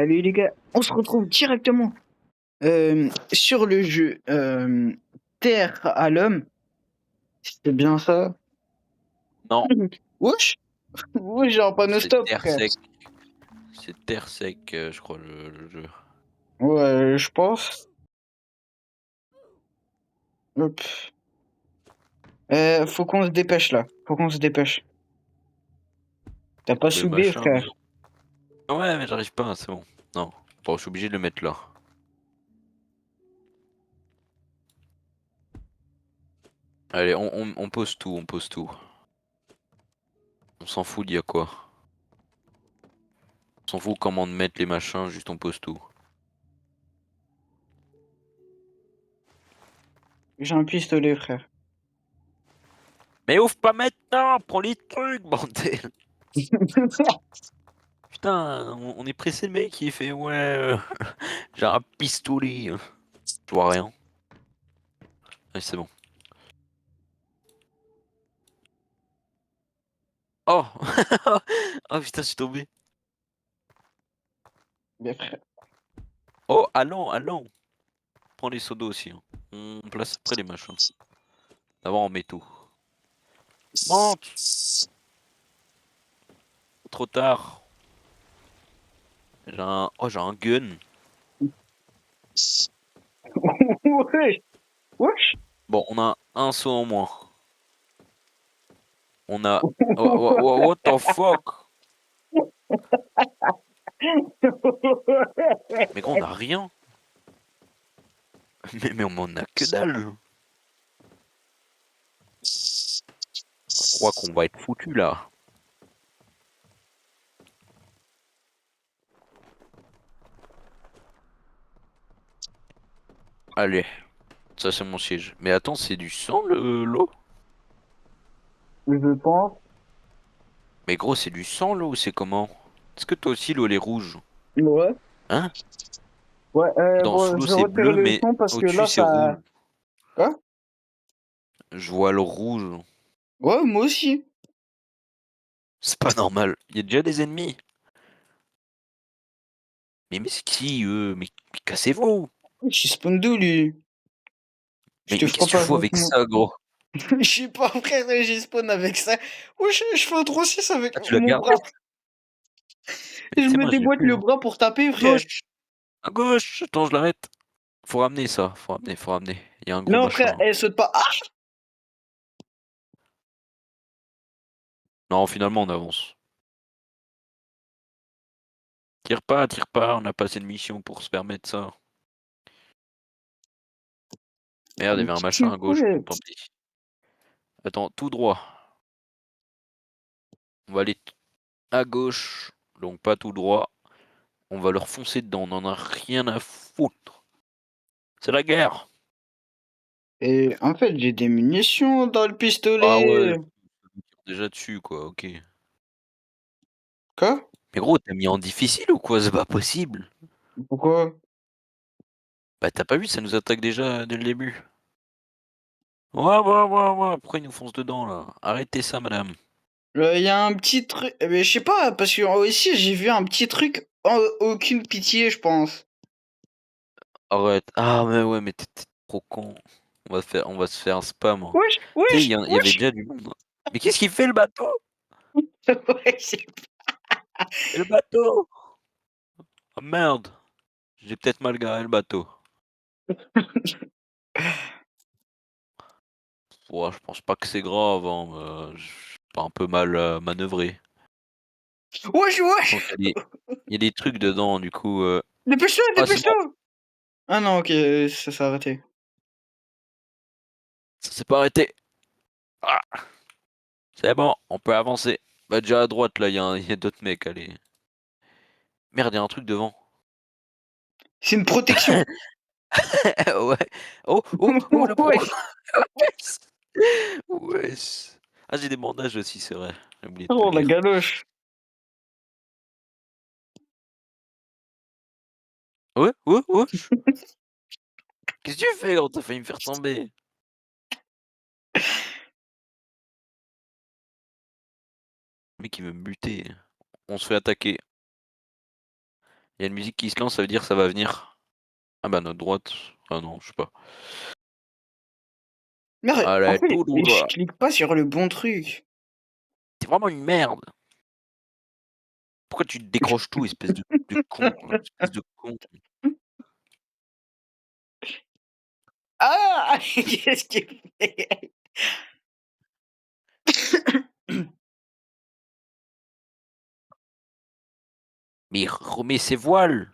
Salut les gars, on se retrouve directement sur le jeu Terre à l'homme. C'est bien ça? Non, Wesh, wesh, j'ai un panneau c'est stop, terre frère. sec. C'est terre sec, je crois, le jeu. Ouais, je pense. Hop. Faut qu'on se dépêche là. Faut qu'on se dépêche. T'as pas Trouver le soubé, machin, mais... frère. Ouais, mais j'arrive pas, c'est bon. Non, bon, je suis obligé de le mettre là. Allez, on pose tout, on pose tout. On s'en fout d'il y a quoi. On s'en fout comment de mettre les machins, juste on pose tout. J'ai un pistolet, frère. Mais ouvre pas maintenant, prends les trucs, bordel. Putain, on est pressé, le mec, il fait ouais, j'ai un pistolet. Je vois rien. Ouais, c'est bon. Oh. Oh putain, je suis tombé. Bien, frère. Oh, allons, allons. Prends les seaux d'eau aussi, hein. On place après les machins. D'abord on met tout. Monte. Trop tard. J'ai un gun. Wesh, wesh. Bon, on a un saut en moins. On a... What the fuck? Mais gros, on a rien. Mais on en a que dalle. Je crois qu'on va être foutu là. Allez, ça c'est mon siège. Mais attends, c'est du sang l'eau? Je pense. Mais gros, c'est du sang l'eau ou c'est comment? Est-ce que toi aussi l'eau elle est rouge? Ouais. Hein? Ouais, Dans, sous bon, l'eau je vais c'est retirer bleu, le mais son parce que au-dessus là, c'est ça. rouge. Quoi? Je vois le rouge. Ouais, moi aussi. C'est pas normal. Il y a déjà des ennemis. Mais c'est qui eux? Mais cassez-vous! Je suis spawn d'où, lui? Je te Mais ferai qu'est-ce que tu pas fous avec avec moi. ça, gros? Je suis pas frère, j'ai spawn avec ça. Wesh, je fais un 3-6 avec Ah, tu l'as mon gardé? bras. Mais Je tu sais, me moi, je l'ai déboîte plus, le moi. bras pour taper, À frère. gauche! À gauche! Attends, je l'arrête. Faut ramener ça. Faut ramener, faut ramener. Il y a un gros Non, frère, machin. elle saute pas. Ah! Non, finalement, on avance. Tire pas. On a pas assez de mission pour se permettre ça. Merde, il y Une avait un petite machin à gauche. Bon, tant soufflette. pis. Attends, tout droit. On va aller à gauche. Donc, pas tout droit. On va leur foncer dedans. On en a rien à foutre. C'est la guerre. Et en fait, j'ai des munitions dans le Ah ouais, pistolet. déjà dessus, quoi. Ok. Quoi? Mais gros, t'as mis en difficile ou quoi? C'est pas possible. Pourquoi? Bah t'as pas vu, ça nous attaque déjà dès le début. Ouais. Pourquoi ils nous foncent dedans là? Arrêtez ça, madame. Il y a un petit truc. Mais je sais pas, parce que aussi, j'ai vu un petit truc. Aucune pitié, je pense. Arrête. Ah mais ouais, mais t'es trop con. On va se faire un spam, hein. Wesh, Tu sais, wesh, il y avait wesh. déjà du monde, hein. Mais qu'est-ce qu'il fait le bateau? Wesh. Et le bateau? Ah merde. J'ai peut-être mal garé le bateau. Ouais, je pense pas que c'est grave, hein. J'ai pas un peu mal manœuvré. Wesh, Je wesh. pense il y a des trucs dedans, du coup. Dépêche-toi, Ah c'est bon, dépêche-toi. Ah non, ok, ça s'est arrêté. ça s'est pas arrêté. Ah, c'est bon, on peut avancer. Bah déjà à droite là, il y a d'autres mecs, allez. Merde, il y a un truc devant. C'est une protection. Ouais. Oh, le pro. Wesh. Wesh. Ah, j'ai des bandages aussi, c'est vrai. J'ai oublié de te le Oh, la dire. galoche. Ouais. Qu'est-ce que tu fais, gros? T'as failli me faire tomber. Le mec, il veut me buter. On se fait attaquer. Il y a une musique qui se lance, ça veut dire ça va venir. Ah bah, notre droite. Ah non, je sais pas. Merde, en Allez, fait, tout je droit. clique pas sur le bon truc. C'est vraiment une merde. Pourquoi tu décroches tout, espèce de con, là, espèce de con? Ah! Qu'est-ce qu'il fait? Mais remets ses voiles!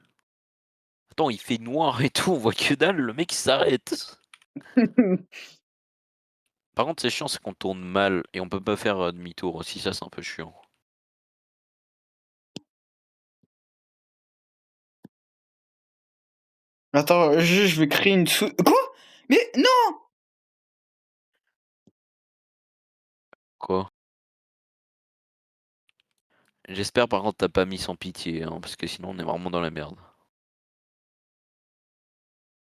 Attends, il fait noir et tout, on voit que dalle, le mec il s'arrête. Par contre, c'est chiant, c'est qu'on tourne mal et on peut pas faire, demi-tour aussi, ça c'est un peu chiant. Attends, je vais créer une sou quoi? Mais non! Quoi? J'espère par contre tu pas mis sans pitié, hein, parce que sinon on est vraiment dans la merde.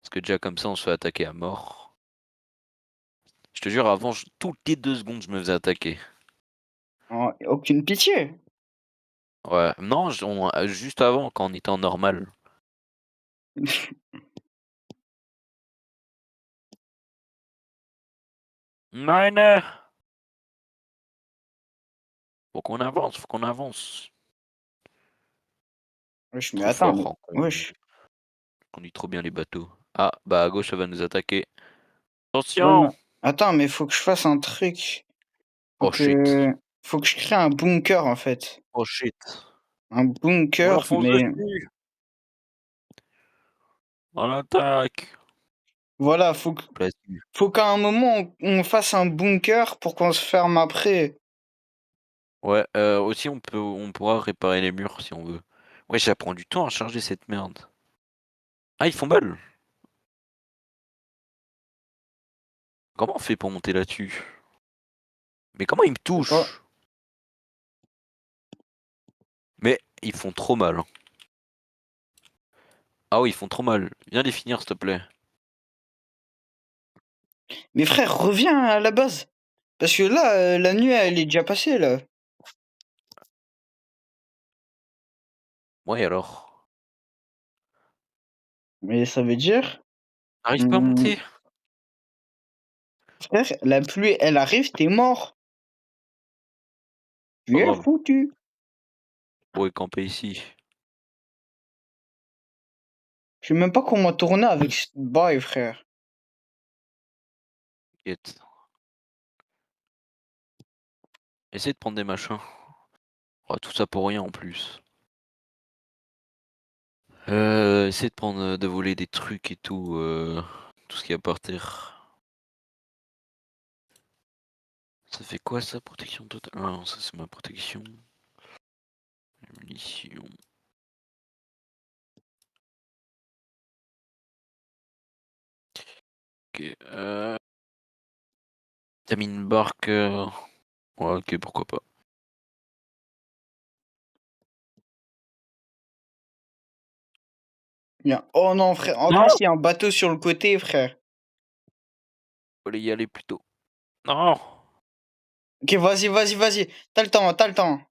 Parce que déjà comme ça on se fait attaquer à mort. Je te jure avant je toutes les 2 secondes je me faisais attaquer. Oh, aucune pitié. Ouais, non, juste avant quand on était en normal. Nein! Faut qu'on avance. Wesh, mais Trop attends, fort, mais hein, wesh. on conduit trop bien les bateaux. Ah, bah à gauche ça va nous attaquer. Ouais, mais Attention! attends, mais faut que je fasse un truc. Faut Oh shit. que faut que je crée un bunker, en fait. Oh shit. Un On bunker, leur fonce mais dessus! On attaque! voilà, Là-dessus. faut qu'à un moment, on fasse un bunker pour qu'on se ferme après. Ouais, aussi on pourra réparer les murs si on veut. Ouais, ça prend du temps à charger cette merde. Ah, ils font mal! Comment on fait pour monter là-dessus? Mais comment ils me Je sais pas. touchent? Mais ils font trop mal, hein. Ah oui, ils font trop mal. Viens les finir, s'il te plaît. Mais frère, reviens à la base. Parce que là, la nuit, elle est déjà passée, là. Ouais, alors? Mais ça veut dire, Arrive pas à mmh, monter? frère, la pluie, elle arrive, tu es mort. Tu Pas es grave. foutu. On pourrait camper ici. Je sais même pas comment tourner avec ce bail, frère. T'inquiète. Essaye de prendre des machins. Oh, tout ça pour rien en plus. Essaye de prendre, de voler des trucs et tout, tout ce qu'il y a par terre. Ça fait quoi ça, protection totale? Ah non, ça c'est ma protection. Munitions. OK, tu mis une barque, ouais, OK, pourquoi pas. Bien. Oh non, frère, en plus, Non! il y a un bateau sur le côté, frère. Fallait y aller plus tôt. Non! OK, vas-y, vas-y, vas-y. Tu le temps, tu le temps.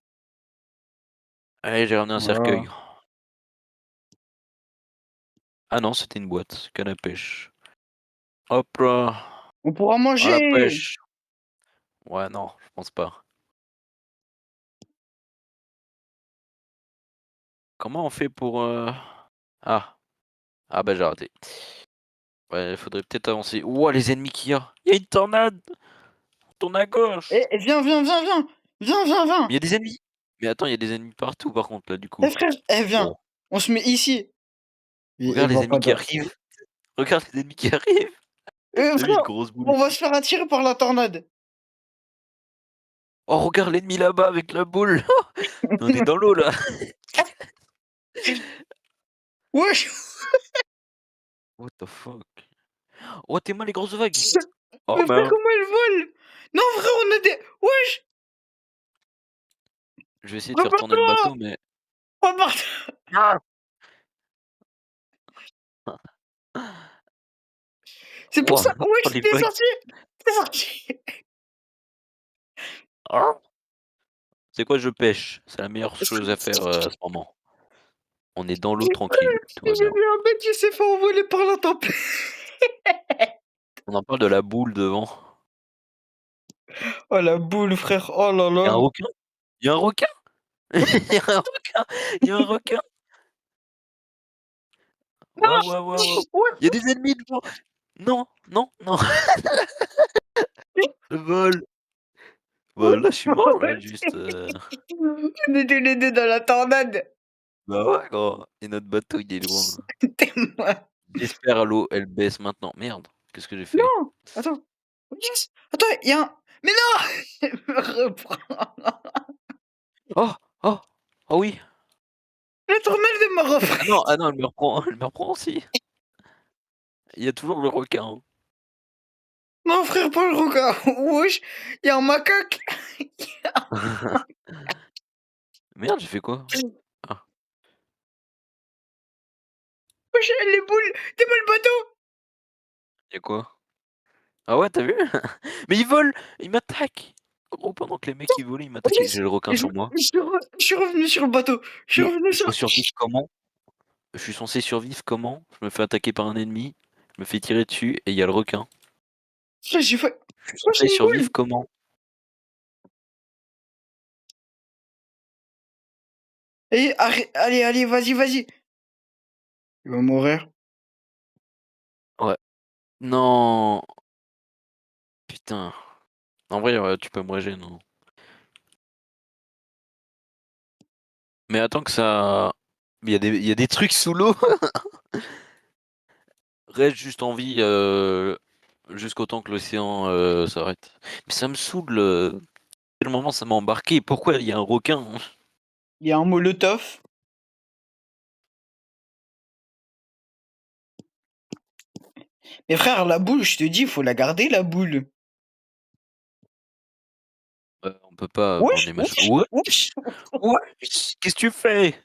Allez, j'ai ramené un Voilà. cercueil. Ah non, c'était une boîte, canne à pêche. Hop là! On pourra À la manger! pêche! Ouais, non, je pense pas. Comment on fait pour, ah! Ah bah j'ai raté. Ouais, faudrait peut-être avancer. Ouah, les ennemis qu'il y a! Il y a une tornade! On tourne à gauche! Viens, viens, viens, viens! Viens, viens, Mais il viens! y a des ennemis! Mais attends, il y a des ennemis partout par contre là du coup. Frère, viens! Bon, On se met ici. Il regarde les va ennemis pas qui de arrivent! Regarde les ennemis qui arrivent! T'as vu une frère, grosse boule? on va se faire attirer par la tornade. Oh regarde l'ennemi là-bas avec la boule! On est dans l'eau là! Wesh! What the fuck? Oh tes mains les grosses vagues! Oh Mais frère, mince! comment elle vole? Non, frère, on a des... Wesh! Je vais essayer de faire tourner le Prépare-toi! bateau mais Prépare-toi! ah! C'est pour ça... Wouah! Oh Wesh, les t'es vagues! sorti! T'es sorti! Ah! C'est quoi je pêche? C'est la meilleure chose à faire, à ce moment. On est dans l'eau tranquille, tout va J'ai bien. vu un mec qui s'est fait envoler par la tempête. On en parle de la boule devant. Oh la boule, frère. Oh là Il y a un là. requin? Il y a un requin? Il y a un requin! Il y a un requin! Waouh, waouh, waouh, waouh! Ouais. Il y a des ennemis devant! Non, non, non! Vol! Bah, là, je suis mort, là, juste, On est tous les deux dans la tornade. bah, ouais, gros et notre bateau, il est loin. T'es moi. J'espère l'eau, elle baisse maintenant. Merde, qu'est-ce que j'ai fait? Non. Attends. Yes. Attends, il y a un. Mais non. Elle me reprend. Oh! Oh! Oh oui! La tornade elle me reprend. Ah non, elle me reprend aussi! Il y a toujours le requin, hein. Non, frère, pas le requin. Wesh. Il y a un macaque. Merde, j'ai fait quoi? Ah, Wesh, les boules. T'es moi le bateau. il y a quoi? Ah ouais, tu as vu? Mais ils volent! Ils m'attaquent! Gros, pendant que les mecs ils volaient, ils m'attaquaient. Yes. J'ai le requin sur moi. Je suis revenu sur le bateau. Je suis Et revenu je sur. dois survivre comment? Je suis censé survivre comment? Je me fais attaquer par un ennemi, je me fais tirer dessus et il y a le requin. Frère, j'ai fait. Je suis Wesh, censé une boule. survivre comment? Et allez, allez, vas-y, vas-y. Il va mourir. Ouais. Non! Putain. En vrai, tu peux me régénérer, non? Mais attends que ça. Il y a des trucs sous l'eau! Reste juste en vie jusqu'au temps que l'océan s'arrête. Mais ça me saoule. Quel moment ça m'a embarqué? Pourquoi il y a un requin? Il y a un molotov. Mais frère, la boule, je te dis, il faut la garder, la boule. On peut pas prendre Wesh, les machins. wesh, Ouais? wesh. Ouais? Qu'est-ce que tu fais?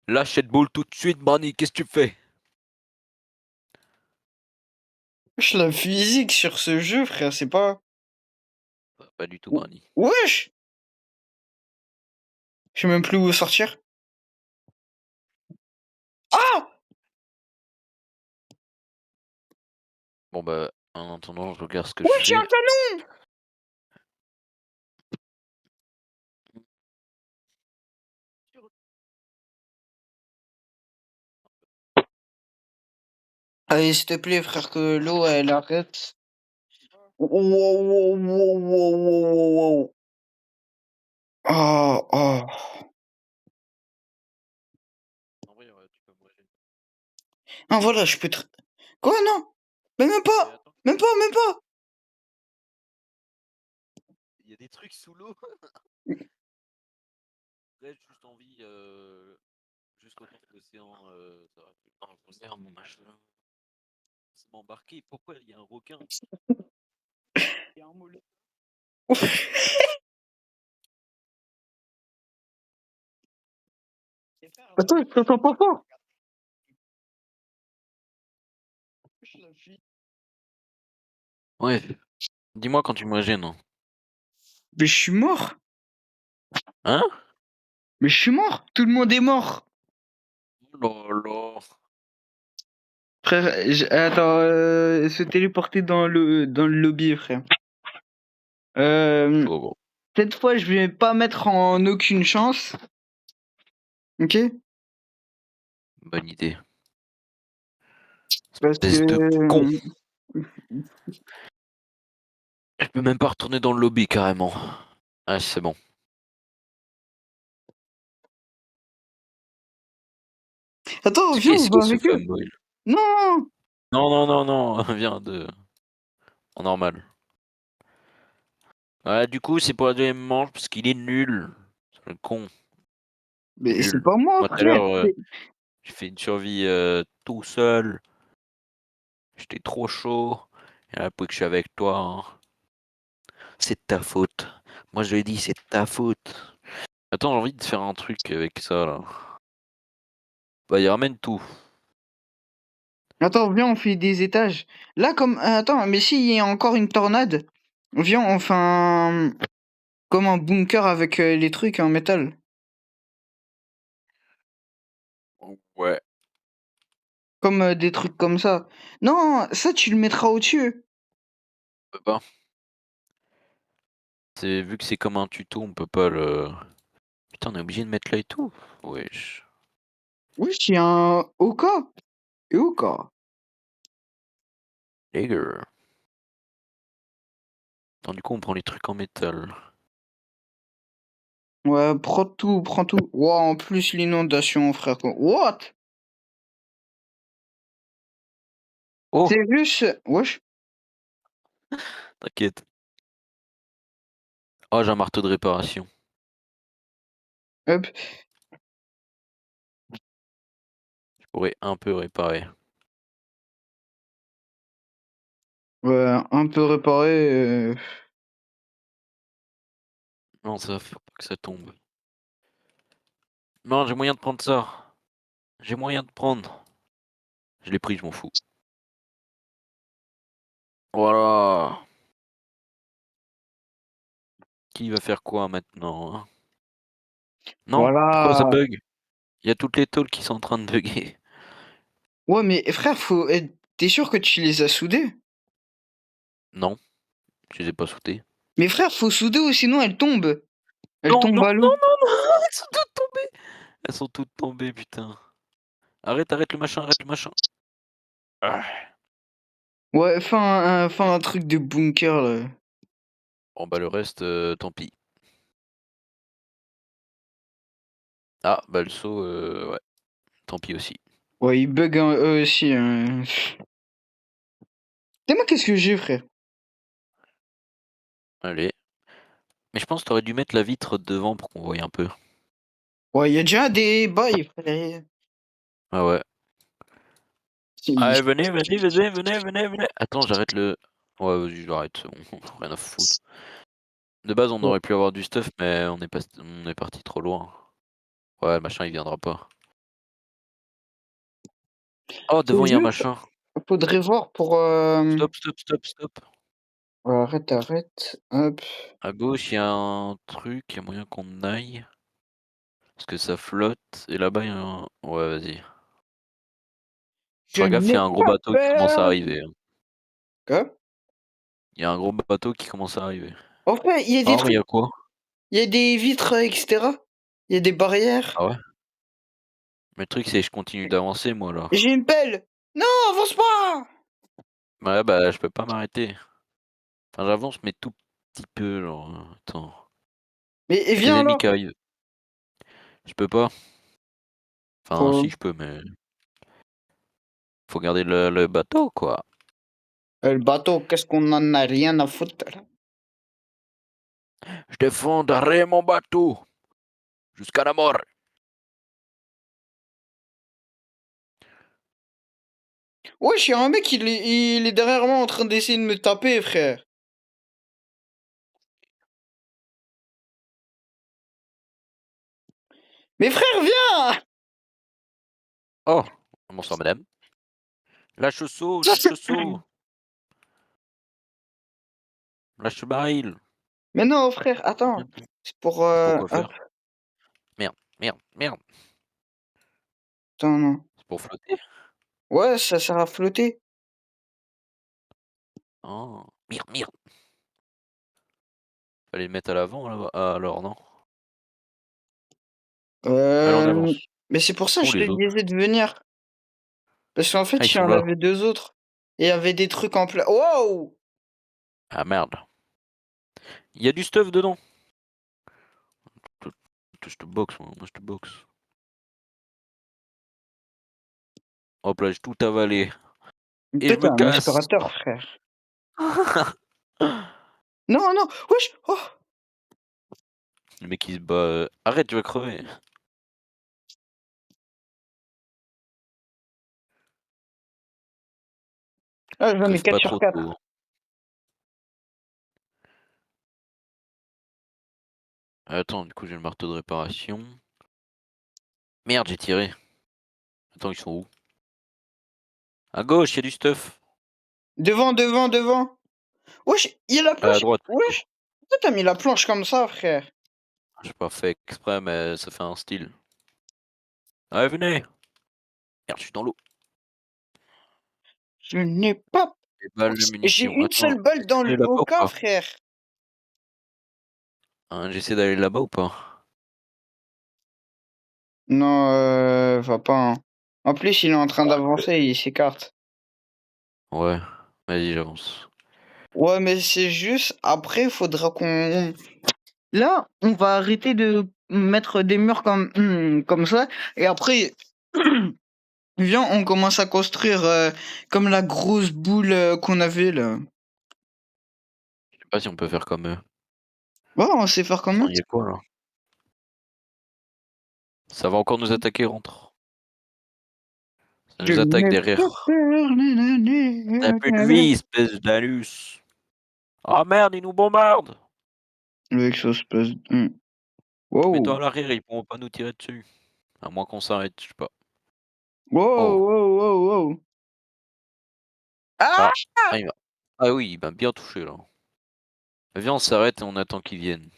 Lâche cette boule tout de suite, Barney, qu'est-ce que tu fais? Wesh, la physique sur ce jeu, frère, c'est pas. Pas du tout, Barney. Wesh! Je sais même plus où sortir. Ah! Bon bah, en attendant, je regarde ce que je Wesh, il y a un fais. canon! Allez, s'il te plaît, frère, que l'eau, elle arrête. Wow, wow, wow, wow, wow, wow, wow. Oh, oh. En vrai, tu peux me régénérer. Ah, voilà, je peux te. Quoi, non? Mais même Mais pas! attends, Même pas, même pas! il y a des trucs sous l'eau. Reste juste en vie jusqu'au temps que l'océan s'arrête. Ah, je regarde mon machin. Ça m'a embarqué. Pourquoi il y a un requin? Il y a un mollet. Attends, je t'entends pas fort. Ouais, dis-moi quand tu me régènes. Mais je suis mort. Hein? Mais je suis mort. Tout le monde est mort. Oh là là. Frère, attends, se téléporter dans le lobby, frère. Chaud, gros. Cette fois, je vais pas mettre en aucune chance. Ok? Bonne idée. Parce que. Espèce de con. Je peux même pas retourner dans le lobby carrément. Ah, c'est bon. Attends, viens, on C'est va quoi ce avec eux. fanboy? Non! Non, non, non, non, viens en normal. Ouais, du coup, c'est pour la deuxième manche parce qu'il est nul. C'est le con. Mais c'est Nul. pas moi, Moi, tout à frère. l'heure, j'ai fait une survie tout seul. J'étais trop chaud. Et là, depuis que je suis avec toi, hein, c'est de ta faute. Moi, je l'ai dit, c'est de ta faute. Attends, j'ai envie de faire un truc avec ça, là. Bah, il ramène tout. Attends, viens, on fait des étages. Là, comme. Attends, mais s'il y a encore une tornade, viens, on fait un. Comme un bunker avec les trucs en métal. Ouais. Comme des trucs comme ça. Non, ça tu le mettras au-dessus. On peut pas. C'est vu que c'est comme un tuto, on peut pas le putain, on est obligé de mettre là et tout? Wesh. Wesh, il y a un Oka. Et Oka. Dégueu. Attends, du coup, on prend les trucs en métal. Ouais, prends tout, prends tout. Ouah, en plus l'inondation, frère. What? Oh! C'est juste... Wesh. T'inquiète. Oh, j'ai un marteau de réparation. Hop. Je pourrais un peu réparer. Ouais, un peu réparé. Non, ça, faut pas que ça tombe. Non, j'ai moyen de prendre ça. J'ai moyen de prendre. Je l'ai pris, je m'en fous. Voilà. Qui va faire quoi maintenant, hein? Non? Pourquoi ça Voilà. bug? Il y a toutes les tôles qui sont en train de bugger. Ouais, mais frère, faut être... T'es sûr que tu les as soudées? Non, je les ai pas soudées. Mais frère, faut souder ou sinon elles tombent. Elles Non, tombent non, à non, l'eau. non, non, elles sont toutes tombées. Elles sont toutes tombées, putain. Arrête, arrête le machin, arrête le machin. Ah. Ouais, fais un truc de bunker, là. Bon bah le reste, tant pis. Ah, bah le saut, ouais, tant pis aussi. Ouais, ils bug eux aussi, hein. Et moi, qu'est-ce que j'ai, frère? Allez. Mais je pense que tu aurais dû mettre la vitre devant pour qu'on voie un peu. Ouais, il y a déjà des bails, frère. Ah ouais. Si- Allez, venez, venez, venez, venez, venez, venez. Attends, j'arrête le ouais, vas-y, j'arrête, c'est bon, rien à foutre. De base, on aurait pu avoir du stuff, mais on est parti trop loin. Ouais, le machin, il viendra pas. Oh, Faut devant, il y a un juste... machin. Faudrait voir pour... Stop, stop, stop, stop. Ouais, arrête, arrête. Hop. À gauche, il y a un truc, il y a moyen qu'on aille. Parce que ça flotte. Et là-bas, il y a un... Ouais, vas-y. Je Faire gaffe, il y n'ai a un gros pas bateau qui commence à peur. arriver, hein. Quoi? Il y a un gros bateau qui commence à arriver. En fait, il y a des Oh, il y trucs... a quoi? Il y a des vitres, etc. Il y a des barrières. Ah ouais? Mais le truc, c'est que je continue d'avancer, moi, là. J'ai une pelle. Non, avance pas. Ouais, bah, je peux pas m'arrêter. Enfin, j'avance, mais tout petit peu, genre, attends. Mais Il y a des viens ennemis là. qui arrivent. Je peux pas. Enfin, Quoi? si, je peux, mais faut garder le bateau, quoi. Le bateau, qu'est-ce qu'on en a rien à foutre? Je défendrai mon bateau jusqu'à la mort. Wesh, y'a un mec, il est derrière moi en train d'essayer de me taper, frère. Mais frère, viens! Oh, bonsoir, madame. Lâche le seau, lâche le seau. Lâche le baril. Mais non, frère, attends. C'est pour... C'est pour quoi hop. faire? Merde, merde, merde. Attends, non. C'est pour flotter? Ouais, ça sert à flotter. Oh, merde, merde. Fallait le mettre à l'avant, là, alors, non? Allez, on Euh... avance. Mais c'est pour ça que Où je te les autres? disais de venir. Parce qu'en Ah, ils fait, il y sont en là. avait deux autres. Et il y avait des trucs en place. Wow! Ah, merde. Il y a du stuff dedans. Je te boxe, moi je te boxe. Hop là, j'ai tout avalé. Et Toi, je t'es me un casse. aspirateur, frère. Non, non, wesh! Oh! Le mec il se bat. Arrête, tu vas crever. Ah, j'en ai Crève 4 pas sur trop 4. tôt. Attends, du coup j'ai le marteau de réparation. Merde, j'ai tiré. Attends, ils sont où? À gauche, il y a du stuff. Devant, devant, devant. Wesh, il y a la À planche. droite plutôt. Wesh, pourquoi t'as mis la planche comme ça, frère? J'ai pas fait exprès, mais ça fait un style. Allez, venez. Merde, je suis dans l'eau. Je n'ai pas. Les balles de J'ai munitions. une Attends, seule balle j'essaie dans d'aller le là-bas ou Oka, pas? frère. Hein, j'essaie d'aller là-bas ou pas? Non, va pas, hein. En plus, il est en train d'avancer, il s'écarte. Ouais, vas-y, j'avance. Ouais, mais c'est juste, après, faudra qu'on... Là, on va arrêter de mettre des murs comme ça, et après, viens, on commence à construire comme la grosse boule qu'on avait, là. Je sais pas si on peut faire comme eux. Ouais, on sait faire comment? Attends, il y a quoi là? Ça va encore nous attaquer, rentre. Ça Je nous attaque n'ai pas derrière. peur, T'as plus de vie, espèce d'anus. Ah merde, ils nous bombardent! avec ça se passe... Mets-toi Wow. à l'arrière, ils pourront pas nous tirer dessus. À moins qu'on s'arrête, je sais pas. Wow, Oh, wow, wow, wow. Ah! ah, ah, ah oui, il m'a bien touché là. Viens, on s'arrête et on attend qu'ils viennent.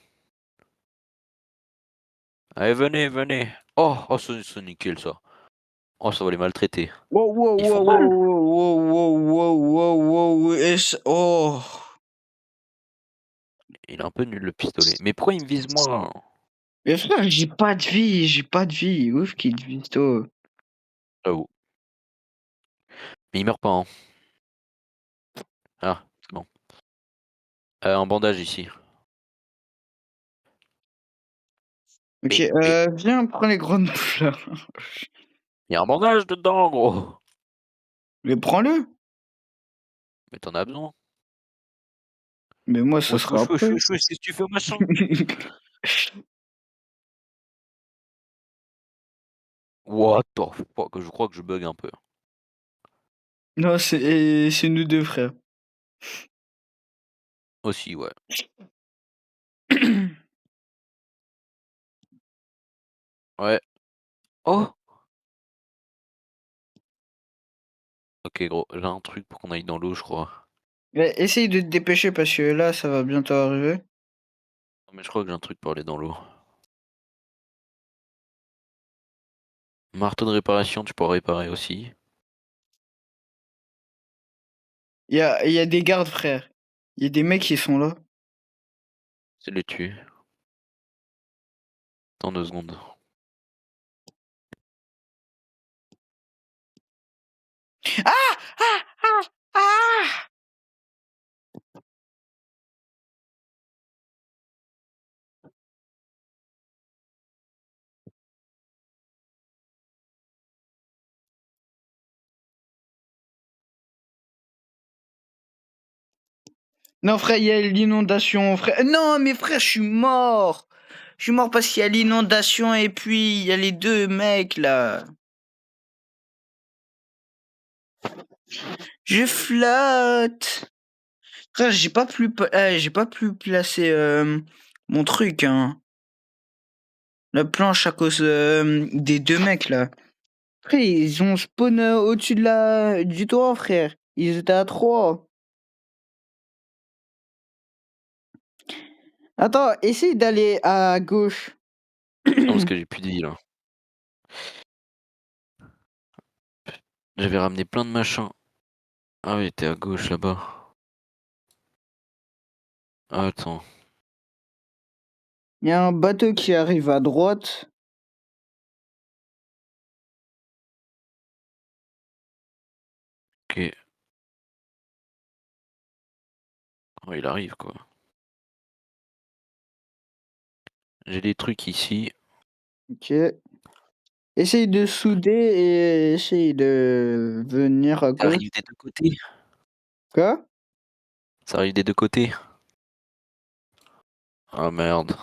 Allez, venez, venez. Oh, oh, c'est nickel ça. Oh, ça va les maltraiter. Wow, wow, Ils wow, font wow, mal. wow, wow, wow, wow, wow, wow. Oh. Il est un peu nul le pistolet. Mais pourquoi il me vise moi? Mais frère, j'ai pas de vie, j'ai pas de vie. Ouf, qu'il te vise, toi. J'avoue. Mais il meurt pas, hein. Ah, c'est bon. Un bandage ici. Ok, Mais viens, prends les grandes fleurs. il y a un bandage dedans, gros. Mais prends-le. Mais t'en as besoin. Mais moi, ce Wesh, sera wesh, wesh, après. wesh, wesh, qu'est-ce que tu fais au machin? What the fuck, je crois que je bug un peu. Non, c'est nous deux, frère. Aussi, ouais. Ouais. Oh! Ok, gros, j'ai un truc pour qu'on aille dans l'eau, je crois. Mais essaye de te dépêcher parce que là, ça va bientôt arriver. Non, mais je crois que j'ai un truc pour aller dans l'eau. Marteau de réparation, tu pourras réparer aussi. Il y a des gardes, frère. Il y a des mecs qui sont là. C'est les tuer. Dans 2 secondes. Ah! Ah! Ah! Ah! Non, frère, il y a l'inondation, frère. Non, mais frère, je suis mort. Je suis mort parce qu'il y a l'inondation et puis il y a les deux mecs là. Je flotte. Frère, j'ai pas pu placer mon truc, hein. La planche à cause des deux mecs là. Après, ils ont spawn au-dessus du toit, frère. Ils étaient à 3. Attends, essaye d'aller à gauche. Non, parce que j'ai plus de vie là. J'avais ramené plein de machins. Ah oui, t'es à gauche là-bas. Ah, attends. Il y a un bateau qui arrive à droite. Ok. Oh, il arrive quoi. J'ai des trucs ici. Ok. Essaye de souder et essaye de venir à Ça gauche. arrive des deux côtés. Quoi? Ça arrive des deux côtés. Ah merde.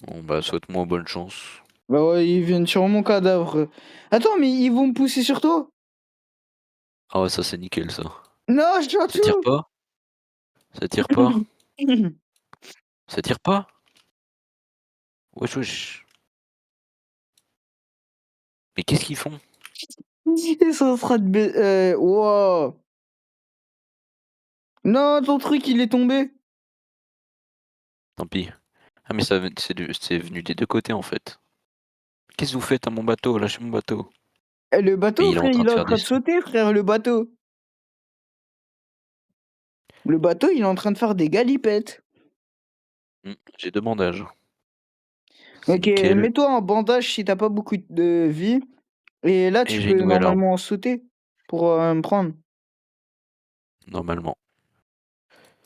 Bon bah souhaite-moi bonne chance. Bah ouais, ils viennent sur mon cadavre. Attends, mais ils vont me pousser sur toi? Ah ouais, ça c'est nickel ça. Non, je suis en Ça tire dessous. pas? Ça tire pas? Ça tire pas? Wesh wesh. Mais qu'est-ce qu'ils font? Ils sont en train de... wow. Non, ton truc, il est tombé. Tant pis. Ah mais ça c'est venu des deux côtés en fait. Qu'est-ce que vous faites à mon bateau? Lâchez mon bateau. Eh, le Et bateau, il est en frère, train il de est en faire des train de sauts. sauter, frère, le bateau. Le bateau, il est en train de faire des galipettes. J'ai 2 bandages. C'est Ok, nickel. mets-toi en bandage si t'as pas beaucoup de vie. Et là, Et tu j'ai une peux nouvelle arme, normalement sauter pour me prendre. normalement.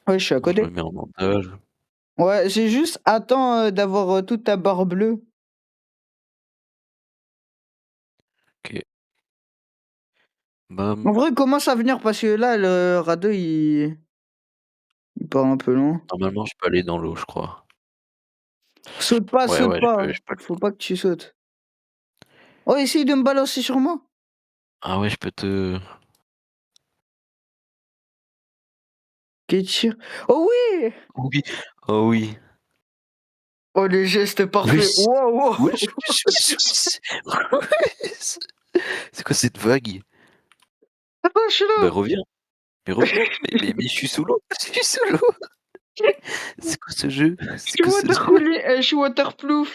Ouais, je suis à Attends, je me côté. mets en bandage. Ouais, c'est juste, attends d'avoir toute ta barre bleue. OK. Bam. En vrai, commence à venir parce que là, le radeau, il part un peu loin. Normalement, je peux aller dans l'eau, je crois. Saute pas, Ouais, saute ouais, pas. je peux Faut pas que tu sautes. Oh, essaye de me balancer sur moi. ah ouais, je peux te Ok, tire. Oh oui! oui, oh oui. Oh, le geste parfait. Wesh! Wow, wow. Wesh, wesh, wesh, wesh. Wesh. C'est quoi cette vague? Attends, je suis Bah, là. reviens, mais reviens, mais je suis sous l'eau, je suis sous l'eau. C'est quoi ce jeu? Je C'est suis quoi ce jeu? watercoolé, je suis waterproof.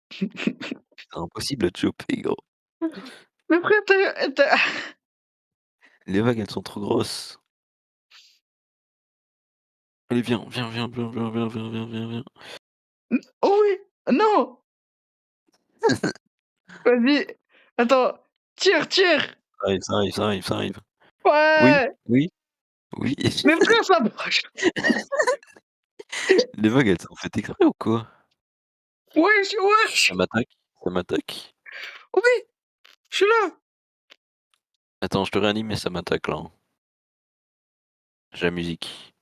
C'est impossible à te choper, gros. Mais frère, Les vagues, elles sont trop grosses. Allez, viens, viens, viens, viens, viens, viens, viens, viens, viens, viens. Oh oui! Non! Vas-y. Attends. Tire, tire! Ça arrive, ça arrive, ça arrive, ça arrive. Oui, Ouais! oui, oui. Mais frère, ça marche! Les vagues, elles sont faites exprès ou quoi? Wesh, wesh! Ça m'attaque, ça m'attaque. Oui! Je suis là! Attends, je te réanime, mais ça m'attaque là, hein. J'ai la musique.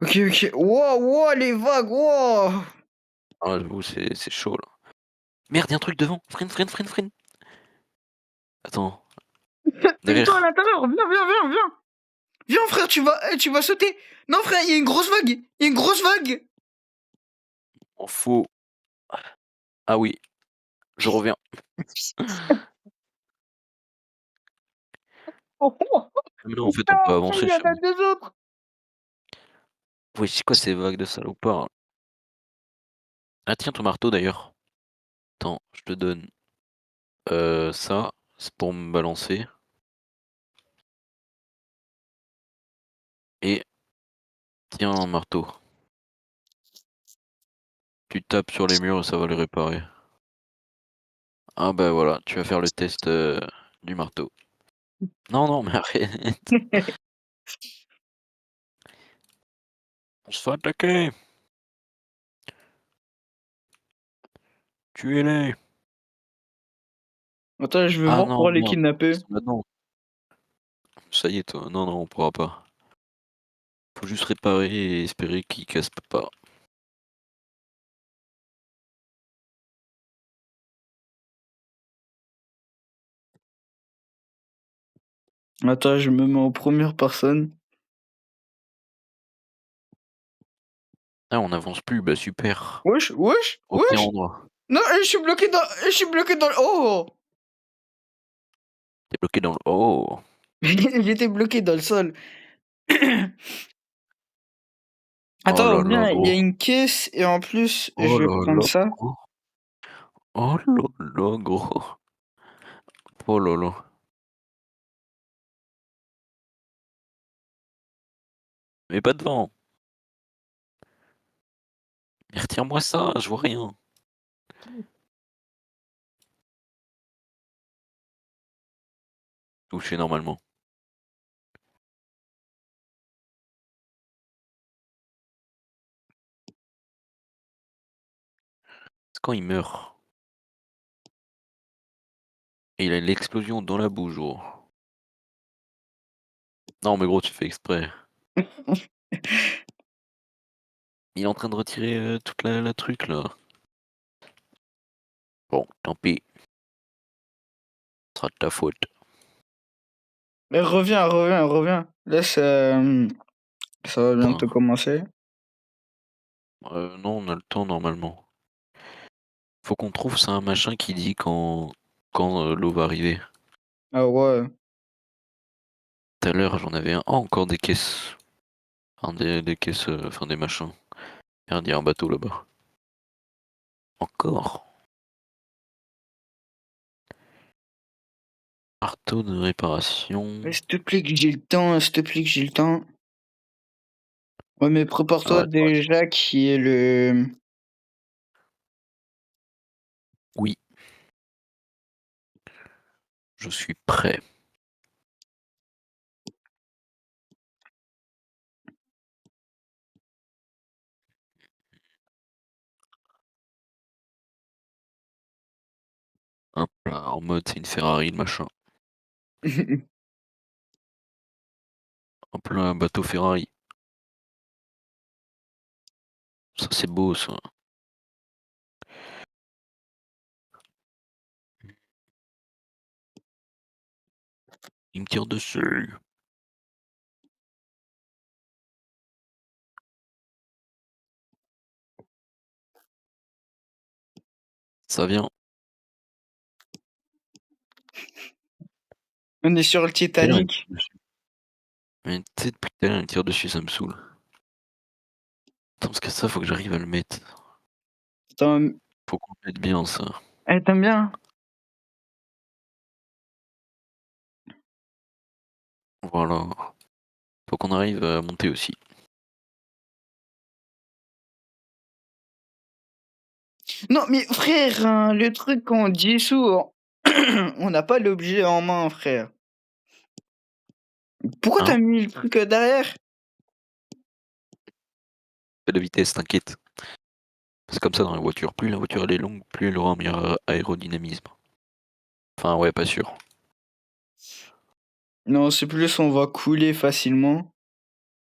Ok, ok. Wow, wow, les vagues, wow! Ah, j'avoue, c'est chaud là. Merde, y'a un truc devant. Freine, freine, freine, freine. Attends, Mets-toi à derrière. l'intérieur, viens, viens, viens, viens! Viens, frère, tu vas sauter! Non, frère, il y a une grosse vague! Il y a une grosse vague! En faux. Ah oui, je reviens. Oh, oh, Mais non, en fait, putain, on peut frère, il avancer y en sur a nous. deux autres! Oui, c'est quoi ces vagues de salopards? Ah tiens, ton marteau d'ailleurs. Attends, je te donne ça, c'est pour me balancer. Et tiens un marteau. Tu tapes sur les murs et ça va les réparer. Ah bah voilà, tu vas faire le test du marteau. Non, non, mais arrête. On se fait attaquer. Tuez-les. Attends, je vais Ah voir non, pour les merde. Ils kidnapper. sont là-dedans. Ça y est, toi. Non, non, on pourra pas. Faut juste réparer et espérer qu'ils cassent pas. Attends, je me mets en première personne. Ah, on avance plus, bah super. Wesh, wesh, Aucun wesh! endroit. Non, je suis bloqué dans le... Oh! T'es bloqué dans le... Oh! J'étais bloqué dans le sol. Oh Attends, là là, viens, il y a gros. une caisse et en plus, Oh je vais là prendre là, ça. gros. Oh là là, gros. Oh là là. Mais pas devant. Mais retire-moi ça, je vois rien. Touché normalement. C'est quand il meurt. Et il a l'explosion dans la bouche, gros. Non, mais gros, tu fais exprès. Il est en train de retirer toute la truc là. Bon, tant pis. Ce sera de ta faute. Mais reviens, reviens, reviens. Laisse, ça va Putain. bientôt commencer. Non, on a le temps normalement. Faut qu'on trouve ça un machin qui dit quand l'eau va arriver. Ah ouais. Tout à l'heure, j'en avais un. Oh, encore des caisses. Enfin, des caisses, enfin des machins. Merde, il y a un bateau là-bas. Encore? Marteau de réparation. S'il te plaît que j'ai le temps, s'il te plaît que j'ai le temps. Ouais, mais prépare-toi Ah, déjà qui est le... oui, je suis prêt. Hop là, en mode c'est une Ferrari, le machin. Hop là, un bateau Ferrari. Ça, c'est beau, ça. Il me tire dessus. Ça vient. On est sur le Putain, il me Titanic. tire dessus. Mais tu sais, depuis tout à l'heure, il me tire dessus, ça me saoule. Attends, parce que ça, faut que j'arrive à le mettre. Attends, Faut qu'on le mette bien, ça. t'aimes bien? Voilà. Faut qu'on arrive à monter aussi. Non, mais frère, hein, le truc qu'on dissout, on n'a pas l'objet en main, frère. Pourquoi Hein? t'as mis le truc derrière? Fais de vitesse, t'inquiète. C'est comme ça dans la voiture. Plus la voiture elle est longue, plus elle aura un meilleur aérodynamisme. Enfin, ouais, pas sûr. Non, c'est plus on va couler facilement.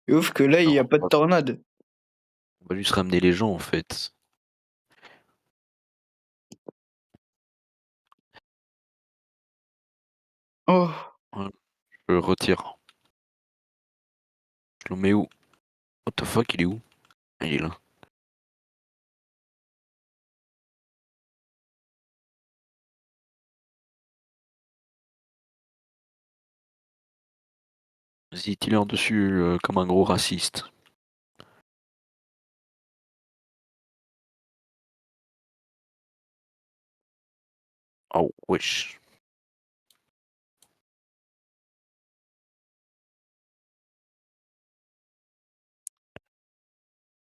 Et ouf que là, il Non, n'y a pas de on tornade. va juste ramener les gens, en fait. Oh, Voilà, je le retire. Je le mets où? What the fuck, il est où? Ah, il est là. Vas-y, tire dessus comme un gros raciste. Oh, wesh.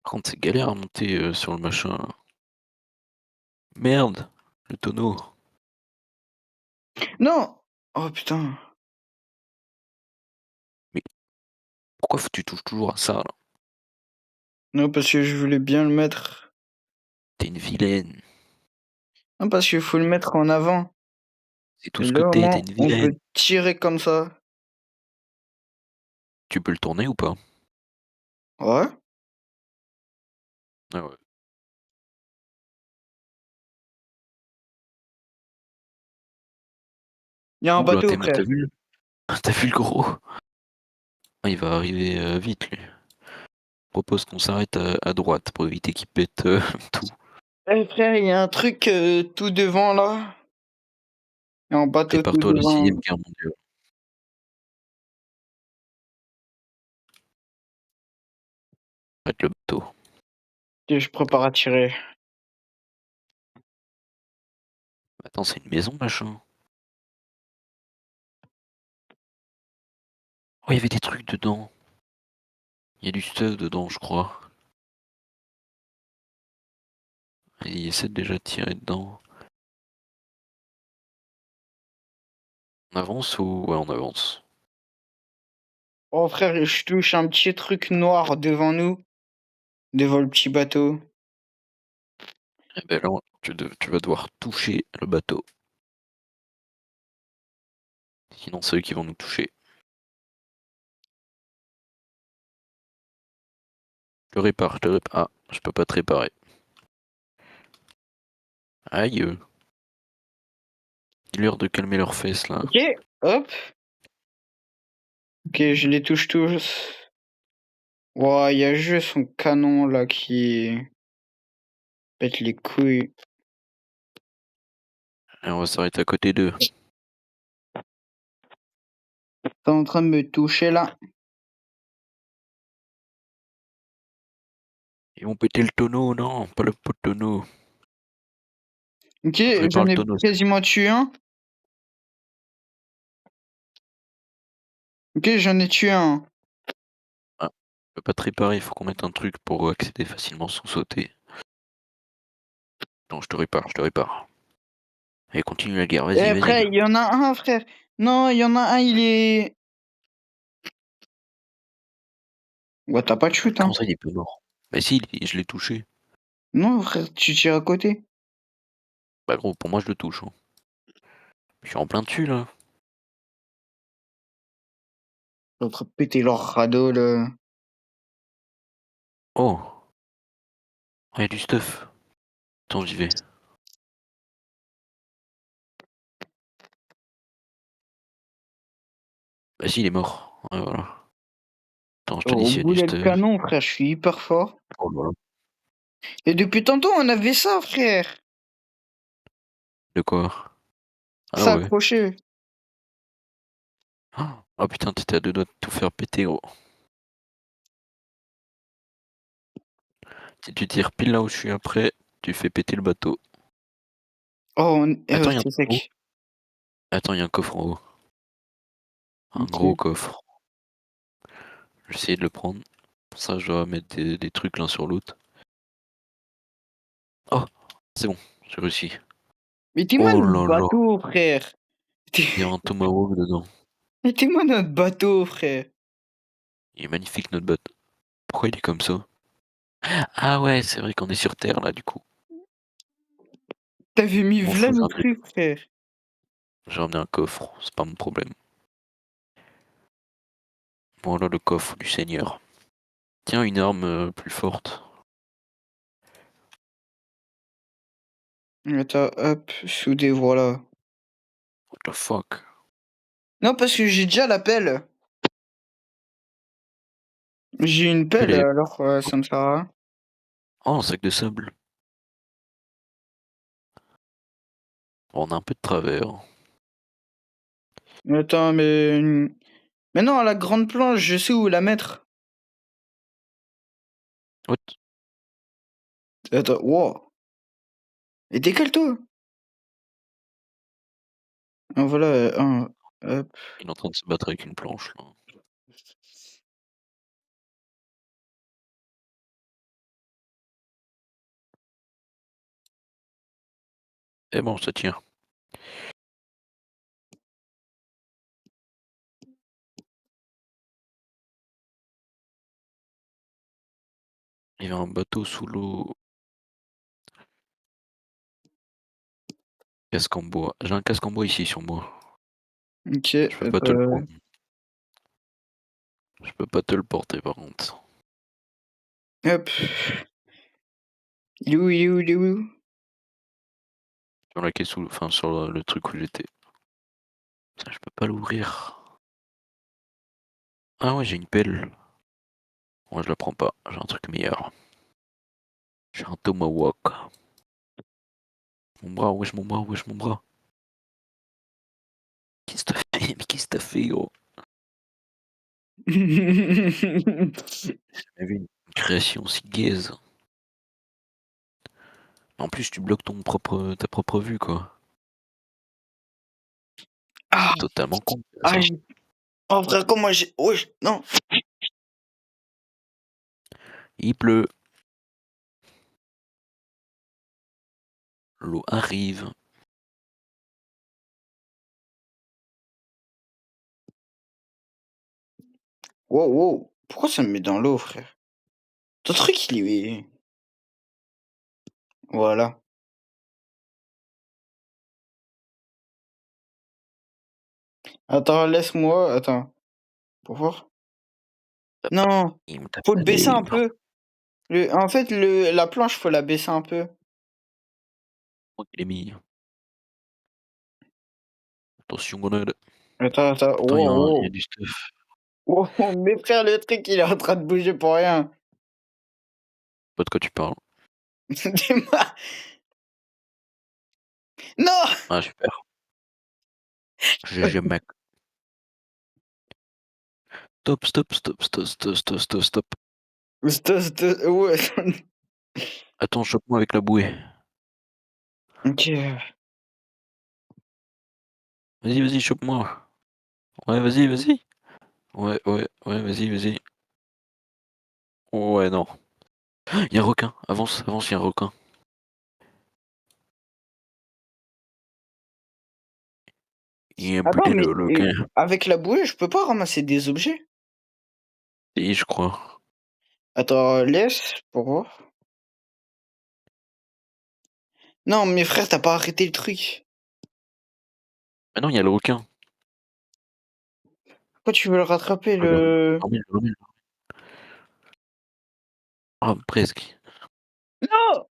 Par contre, c'est galère à monter sur le machin, là. Merde! Le tonneau. non! Oh putain. Mais pourquoi tu touches toujours à ça, là? Non, parce que je voulais bien le mettre. T'es une vilaine. Non, parce qu'il faut le mettre en avant. C'est tout Et ce que là, au t'es moins, une on vilaine. peut tirer comme ça. Tu peux le tourner ou pas? Ouais? Ah ouais. Il y a un Ouh là, bateau, t'as frère. vu? T'as vu le gros? Ah, il va arriver vite, lui. Propose qu'on s'arrête à droite pour éviter qu'il pète tout. Eh frère, il y a un truc tout devant là. Il y a un bateau tout Prépare-toi à la devant. 6ème guerre mondiale. Arrête le bateau. Et je prépare à tirer. Attends, c'est une maison, machin? Oh, il y avait des trucs dedans. Il y a du stuff dedans, je crois. Il essaie déjà de tirer dedans. On avance ou... Ouais, on avance. Oh frère, je touche un petit truc noir devant nous. Devant le petit bateau. Eh ben là, tu vas devoir toucher le bateau. Sinon, c'est eux qui vont nous toucher. Je répare, je te répare. Ah, je peux pas te réparer. Aïe. Dis-leur de calmer leurs fesses, là. Ok, hop. Ok, je les touche tous. Ouah, il y a juste son canon là qui pète les couilles. Et on va s'arrêter à côté d'eux. T'es en train de me toucher là. Ils vont péter le tonneau, non, pas le pot de tonneau. Ok, Je répare j'en le ai tonneau. quasiment tué un. Ok, j'en ai tué un. Ah, je peux pas te réparer, il faut qu'on mette un truc pour accéder facilement sans sauter. Non, je te répare, je te répare. Allez, continue la guerre, Et vas-y, vas-y. après, il y en a un, frère. Non, il y en a un, il est. Ouais, t'as pas de shoot, hein. Comment ça, il est pas mort? Bah si, je l'ai touché. Non, frère, tu tires à côté. Bah gros, pour moi je le touche, hein. Je suis en plein dessus là. T'es en train de péter leur radeau, là. Oh, il y a du stuff. Attends, j'y vais. Bah si, il est mort. Ouais, voilà. Attends, je te dis Au s'il y a du boulet de stuff. canon, frère, je suis hyper fort. Oh là là. Et depuis tantôt, on avait ça, frère. De quoi? Ah Ça ouais. accroché. Oh putain, t'étais à deux doigts de tout faire péter, gros. Si tu tires pile là où je suis après, tu fais péter le bateau. Oh, Attends, il y a un c'est truc en haut. sec. Attends, il y a un coffre en haut. Un gros Ok. coffre. Je vais essayer de le prendre. Pour ça, je dois mettre des trucs l'un sur l'autre. Oh, c'est bon, j'ai réussi. Mettez-moi Oh notre là là, bateau, frère. il y a un tomahawk dedans. Mettez-moi notre bateau, frère. Il est magnifique notre bateau. Pourquoi il est comme ça? Ah ouais, c'est vrai qu'on est sur Terre là du coup. T'avais mis Je m'en v'là fous, nos trucs, frère. j'ai ramené un coffre, c'est pas mon problème. Voilà le coffre du Seigneur. Tiens, une arme plus forte. Attends, hop, soudé, voilà. What the fuck? Non, parce que j'ai déjà la pelle. J'ai une Elle pelle, est... alors ça me sert à rien. Oh, un sac de sable. Bon, on a un peu de travers. Attends, mais non, la grande planche, je sais où la mettre. What? Attends, wow. Et décale-toi. Ah, voilà, hop. Il est en train de se battre avec une planche là. Eh bon, ça tient. Il y a un bateau sous l'eau. Casque en bois. J'ai un casque en bois ici sur moi. Ok, Je peux pas te le prendre. Je peux pas te le porter par contre. hop. Il est où, il est où, il est où? Sur la caisse enfin sur le truc où j'étais. Putain, je peux pas l'ouvrir. Ah ouais, j'ai une pelle. Moi, je la prends pas. J'ai un truc meilleur. J'ai un tomahawk. Mon bras, wesh mon bras, wesh mon bras. Qu'est-ce que t'as fait? Mais qu'est-ce que t'as fait, gros? J'ai jamais vu une création si gaze. En plus, tu bloques ta propre vue, quoi. Ah, C'est totalement con, ah, ça. oh frère, comment j'ai. Wesh, non. Il pleut. L'eau arrive. Wow, wow. Pourquoi ça me met dans l'eau, frère? Ton truc, il est. Voilà. Attends, laisse-moi. Attends. Pour voir? Non. Il me tape Faut le la baisser un lime. peu. En fait, la planche, faut la baisser un peu. Oh, il est mis. Attention, grenade. Attends. Attends, Wow, il y a wow. du stuff. Wow, mais frère, le truc, il est en train de bouger pour rien. Pas de quoi tu parles. Dis-moi. Non! Ah, super. GG, mec. Stop. Ouais. Attends, chope-moi avec la bouée. Ok. Vas-y, chope-moi. Ouais, vas-y. Ouais, ouais, ouais, vas-y, vas-y. Ouais, non. Il y a un requin. Avance, avance, il y a un requin. Il y a un Attends, putain de mais requin. avec la bouée, je peux pas ramasser des objets? Et je crois. Attends, laisse pour voir. Non, mais frère, t'as pas arrêté le truc. Ah non, il y a le requin. Pourquoi tu veux le rattraper, Regarde. le... Remets, remets. Ah, presque. Non!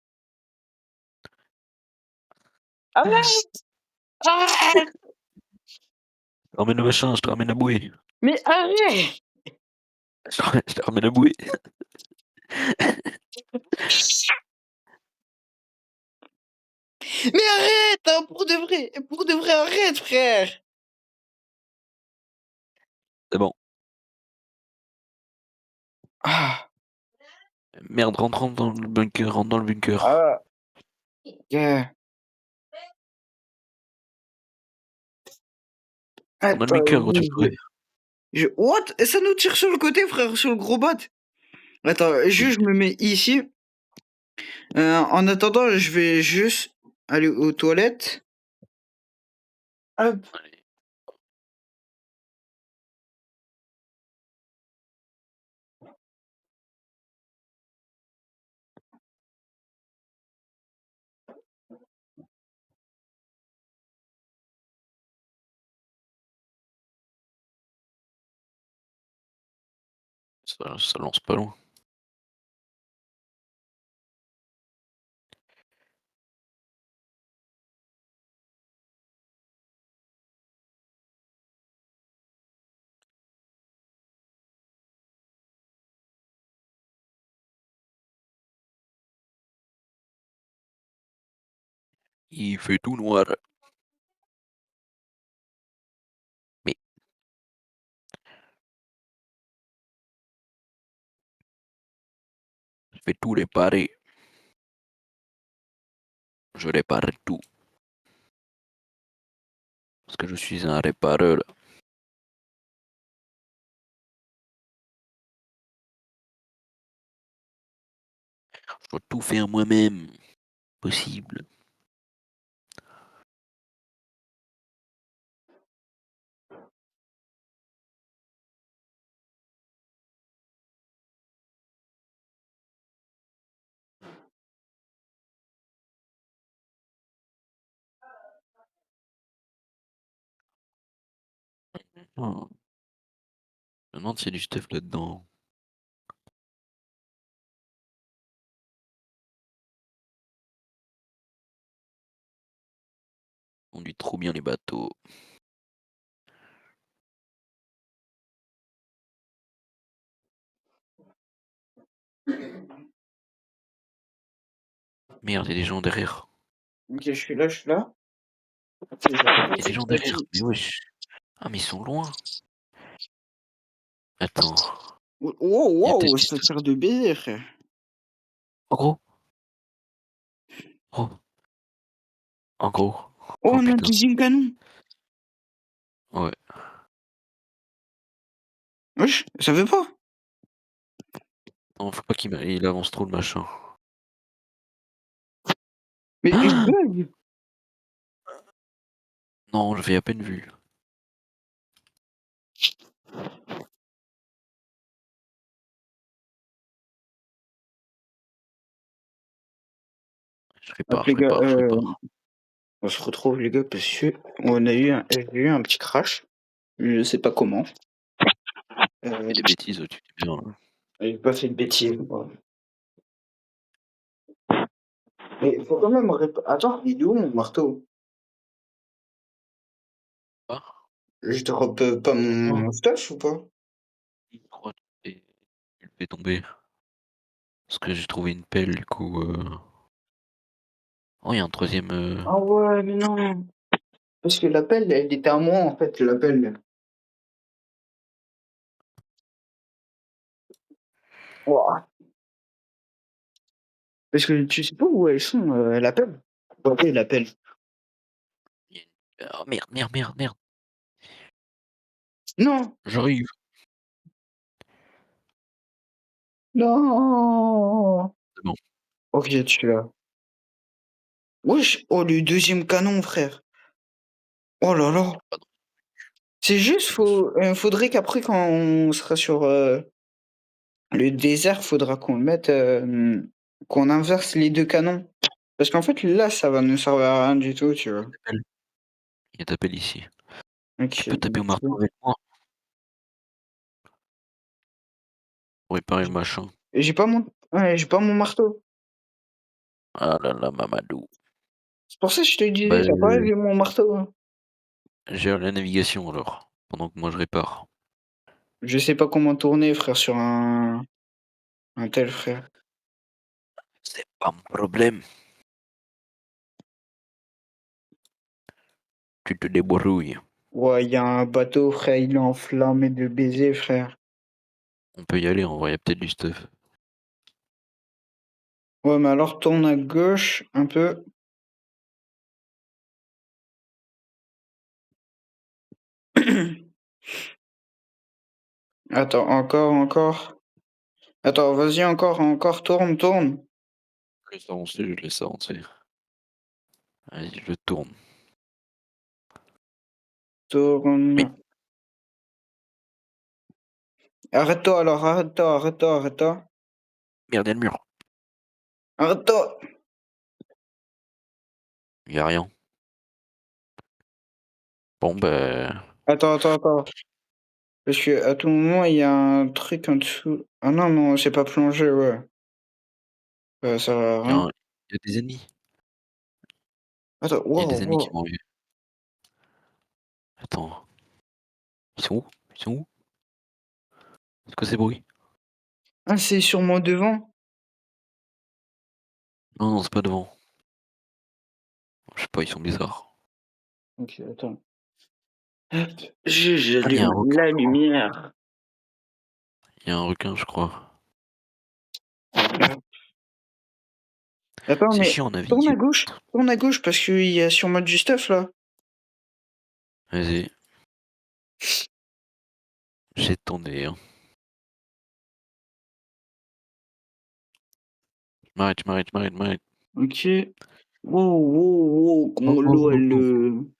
Arrête! Arrête! Ramène le machin, je te ramène la bouée. Mais arrête! Je te ramène la bouée. Mais arrête, hein, pour de vrai, arrête, frère! C'est bon. Ah, Merde, rentre, rentre dans le bunker, rentre dans le bunker. ah, yeah. Rentre dans le bunker, Attends, gros, tu me sauver. What? Ça nous tire sur le côté, frère, sur le gros bat. Attends, Oui. juste, je me mets ici. En attendant, je vais juste aller aux toilettes. Hop. Allez. Ça lance pas loin. Il fait tout noir. Mais je vais tout réparer. Je répare tout. Parce que je suis un répareur. Je dois tout faire moi-même. Possible. Oh. Je me demande s'il y a du stuff là-dedans. On conduit trop bien les bateaux. Merde, il y a des gens derrière. Ok, je suis là, je suis là. Ok, Il y a des gens derrière. Mais wesh. Ah, mais ils sont loin. Attends. Wow, Il y a peut-être wow, du ça stuff. tire de baiser, frère. En gros. Oh. En gros. Oh, Oh on a un putain. deuxième canon. Ouais. Wesh, ça veut pas. Non, faut pas il avance trop le machin. Mais je Ah bug. non, j'avais à peine vu. Hop, les Je gars, répare, je répare. on se retrouve, les gars, parce que j'ai eu un petit crash. Je sais pas comment. Fais des bêtises, tu dis bien. Là. J'ai pas fait de bêtises. Voilà. Mais faut quand même attends, il est où mon marteau? Ah, Je drop pas oh, mon stuff ou pas? je crois que tu le fais tomber. Parce que j'ai trouvé une pelle, du coup. Oh, il y a un troisième. Ah ouais, mais non. Parce que l'appel, elle était à moi, en fait, l'appel. Ouah. Parce que tu sais pas où elles sont, l'appel? Ok, l'appel. Oh merde, merde, merde, merde. Non! J'arrive. Non. C'est bon. Ok, tu l'as. Wesh, oh le deuxième canon, frère. Oh là là. Ah non, C'est juste, je me suis- faudrait qu'après, quand on sera sur le désert, faudra qu'on le mette, qu'on inverse les deux canons. Parce qu'en fait, là, ça va ne servir à rien du tout, tu vois. t'appelle. Il t'appelle ici. Tu Ok, peux taper au marteau ok. avec moi pour réparer le machin. J'ai pas mon marteau. Ah là là, Mamadou. C'est pour ça que je te disais, Bah, t'as pas vu mon marteau, hein. gère la navigation alors, pendant que moi je répare. Je sais pas comment tourner, frère, sur un tel, frère. C'est pas mon problème. Tu te débrouilles. Ouais, il y a un bateau, frère, il est enflammé de baisers, frère. On peut y aller, en vrai, y a peut-être du stuff. Ouais, mais alors tourne à gauche un peu. Attends, encore. Attends, vas-y, encore, tourne, tourne. Je laisse avancer. Vas-y, je tourne. Tourne. Mais, Arrête-toi alors, arrête-toi. merde, y'a le mur. Arrête-toi. Y a rien. Bon, bah, Attends. Parce que à tout moment, il y a un truc en dessous. Ah non, non, c'est pas plongé, ouais. Ça sert à y a, rien. y a des ennemis. Attends, Y a wow, des ennemis qui wow. m'ont vu. Attends, ils sont où? Ils sont où? C'est quoi ces bruits? Ah, c'est sûrement devant. Non, non, c'est pas devant. Je sais pas, ils sont bizarres. Ok, attends. Ah, mais y a un J'allume requin, la je crois. lumière. Y a un requin, je crois. Attends, C'est mais chiant à naviguer. tourne à gauche parce qu'il y a sûrement du stuff là. Vas-y, j'ai tourné, hein. Je m'arrête. Ok. Wow, Oh, comment oh, l'eau oh, elle. oh.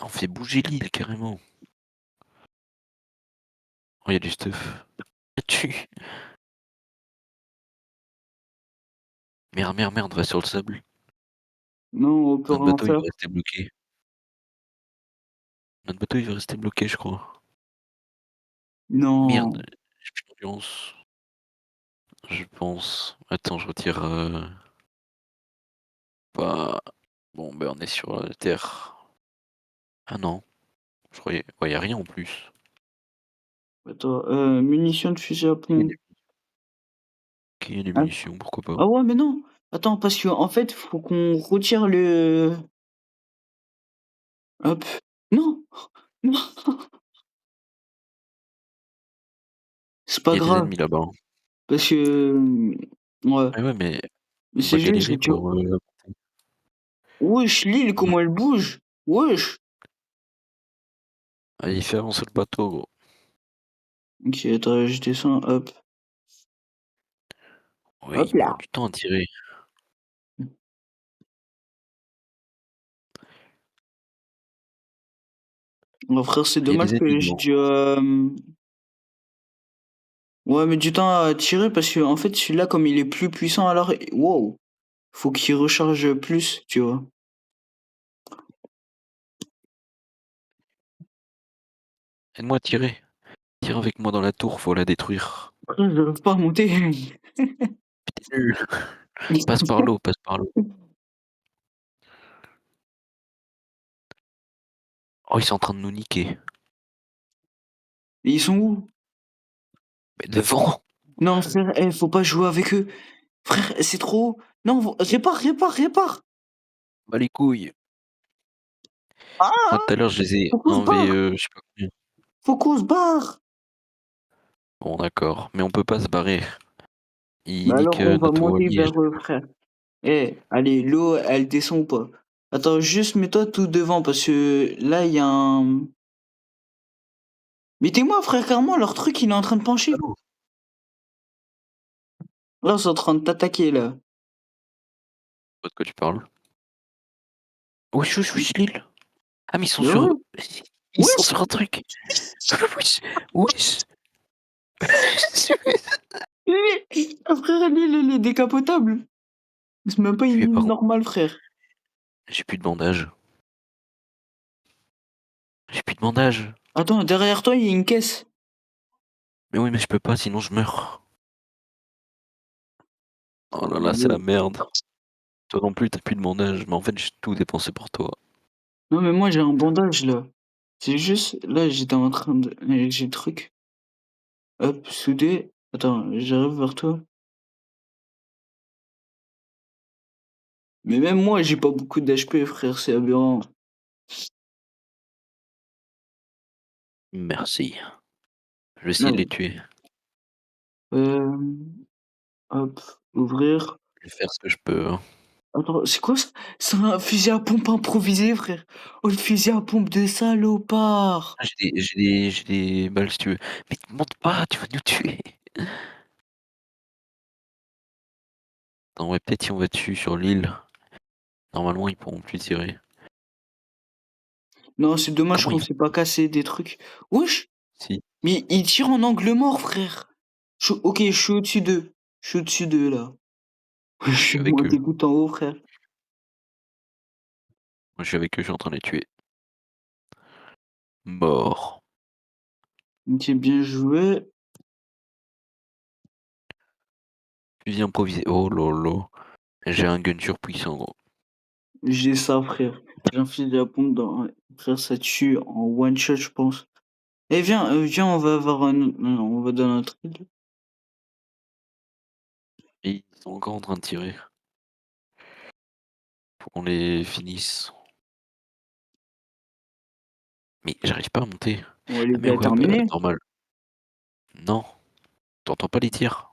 On fait bouger l'île, carrément. Oh, y a du stuff. Ah, tu. Merde, va sur le sable. Non, on peut Notre rien bateau, il faire. va rester bloqué. Notre bateau, il va rester bloqué, je crois. Merde, Non. j'ai plus d'endurance, je pense. Attends, je retire, pas bon, ben, on est sur la terre. Ah non, je croyais ouais, y a rien en plus. Attends, munitions de fusil à Il y a pompe. des OK, il y a des Ah, munitions, pourquoi pas. ah ouais, mais non. Attends, parce que en fait, faut qu'on retire le. Hop. Non, non, c'est Il pas y a des grave. ennemis là-bas, hein. Parce que. Ouais. Ouais, mais Mais on va c'est juste, galérer pour, wesh, l'île, ouais. comment elle bouge? Wesh. Allez, fais avancer le bateau, gros. Ok, attends, je descends, hop. Ouais, Hop il prend là. du temps à tirer. Mon frère, c'est Il y a dommage des ennemis que j'ai devant. dû. Ouais, mais du temps à tirer parce que en fait, celui-là, comme il est plus puissant, alors. Wow. Faut qu'il recharge plus, tu vois. Aide-moi à tirer. Tire avec moi dans la tour, faut la détruire. Frère, j'arrive pas à monter. Tu nul. Passe par l'eau. Oh, ils sont en train de nous niquer. Et ils sont où? Mais devant! Non, frère, faut pas jouer avec eux. Frère, c'est trop haut. Non, répare. Bah les couilles. Moi Ah, tout à l'heure je les ai faut qu'on se 1v, barre. je sais pas combien. Faut qu'on se barre. Bon d'accord, mais on peut pas se barrer. Ils Bah niquent, alors, on va notre monter voilier. vers eux, frère. Allez, l'eau, elle descend ou pas? Attends, juste mets-toi tout devant parce que là, il y a un. Mettez-moi, frère, carrément, leur truc, il est en train de pencher. Allô? Là, ils sont en train de t'attaquer, là. De quoi tu parles? Wesh, wesh, wesh, Lille. Ah, mais Mais ouais. ils sont Wesh! sur un truc. Wesh, wesh. Frère, lui, il est décapotable. C'est même pas Je une lui ai pas ligne rendu. normale, frère. J'ai plus de bandage. J'ai plus de bandage. Attends, derrière toi, il y a une caisse. Mais oui, mais je peux pas, sinon je meurs. Oh là là, c'est la Non, merde. Toi non plus, t'as plus de bandage. Mais en fait, j'ai tout dépensé pour toi. mais moi, j'ai un bandage, là. C'est juste, là, j'étais en train de... J'ai le truc. Hop, soudé. Attends, j'arrive vers toi. Mais même moi, j'ai pas beaucoup d'HP, frère, c'est aberrant. Merci. Je vais essayer de les Non. tuer. Hop, ouvrir. Je vais faire ce que je peux, hein. Attends, c'est quoi ça? C'est un fusil à pompe improvisé, frère. Oh, le fusil à pompe de salopard. Ah, j'ai des balles si tu veux. Mais monte pas, tu vas nous tuer. Non, ouais, peut-être si on va dessus sur l'île. Normalement, ils pourront plus tirer. Non, c'est dommage Comment qu'on ils font? s'est pas cassé des trucs. Wesh, Si, mais il tire en angle mort, frère. Ok, je suis au-dessus d'eux. Je suis au-dessus d'eux, là. Je je suis suis avec eux. monté tout en haut, frère. Moi, je suis avec eux, je suis en train de les tuer. Mort. Ok, bien joué. Fusil improvisé. Oh lolo. J'ai un gun surpuissant, gros. J'ai ça, frère. J'ai un fusil à pompe dans... Frère, ça tue en one shot, je pense. Eh, viens, viens, on va avoir un... Non, on va dans notre île. Et ils sont encore en train de tirer. Faut qu'on les finisse. Mais j'arrive pas à monter. On va Ah les mais ouais, bah terminer. normal. Non, t'entends pas les tirs?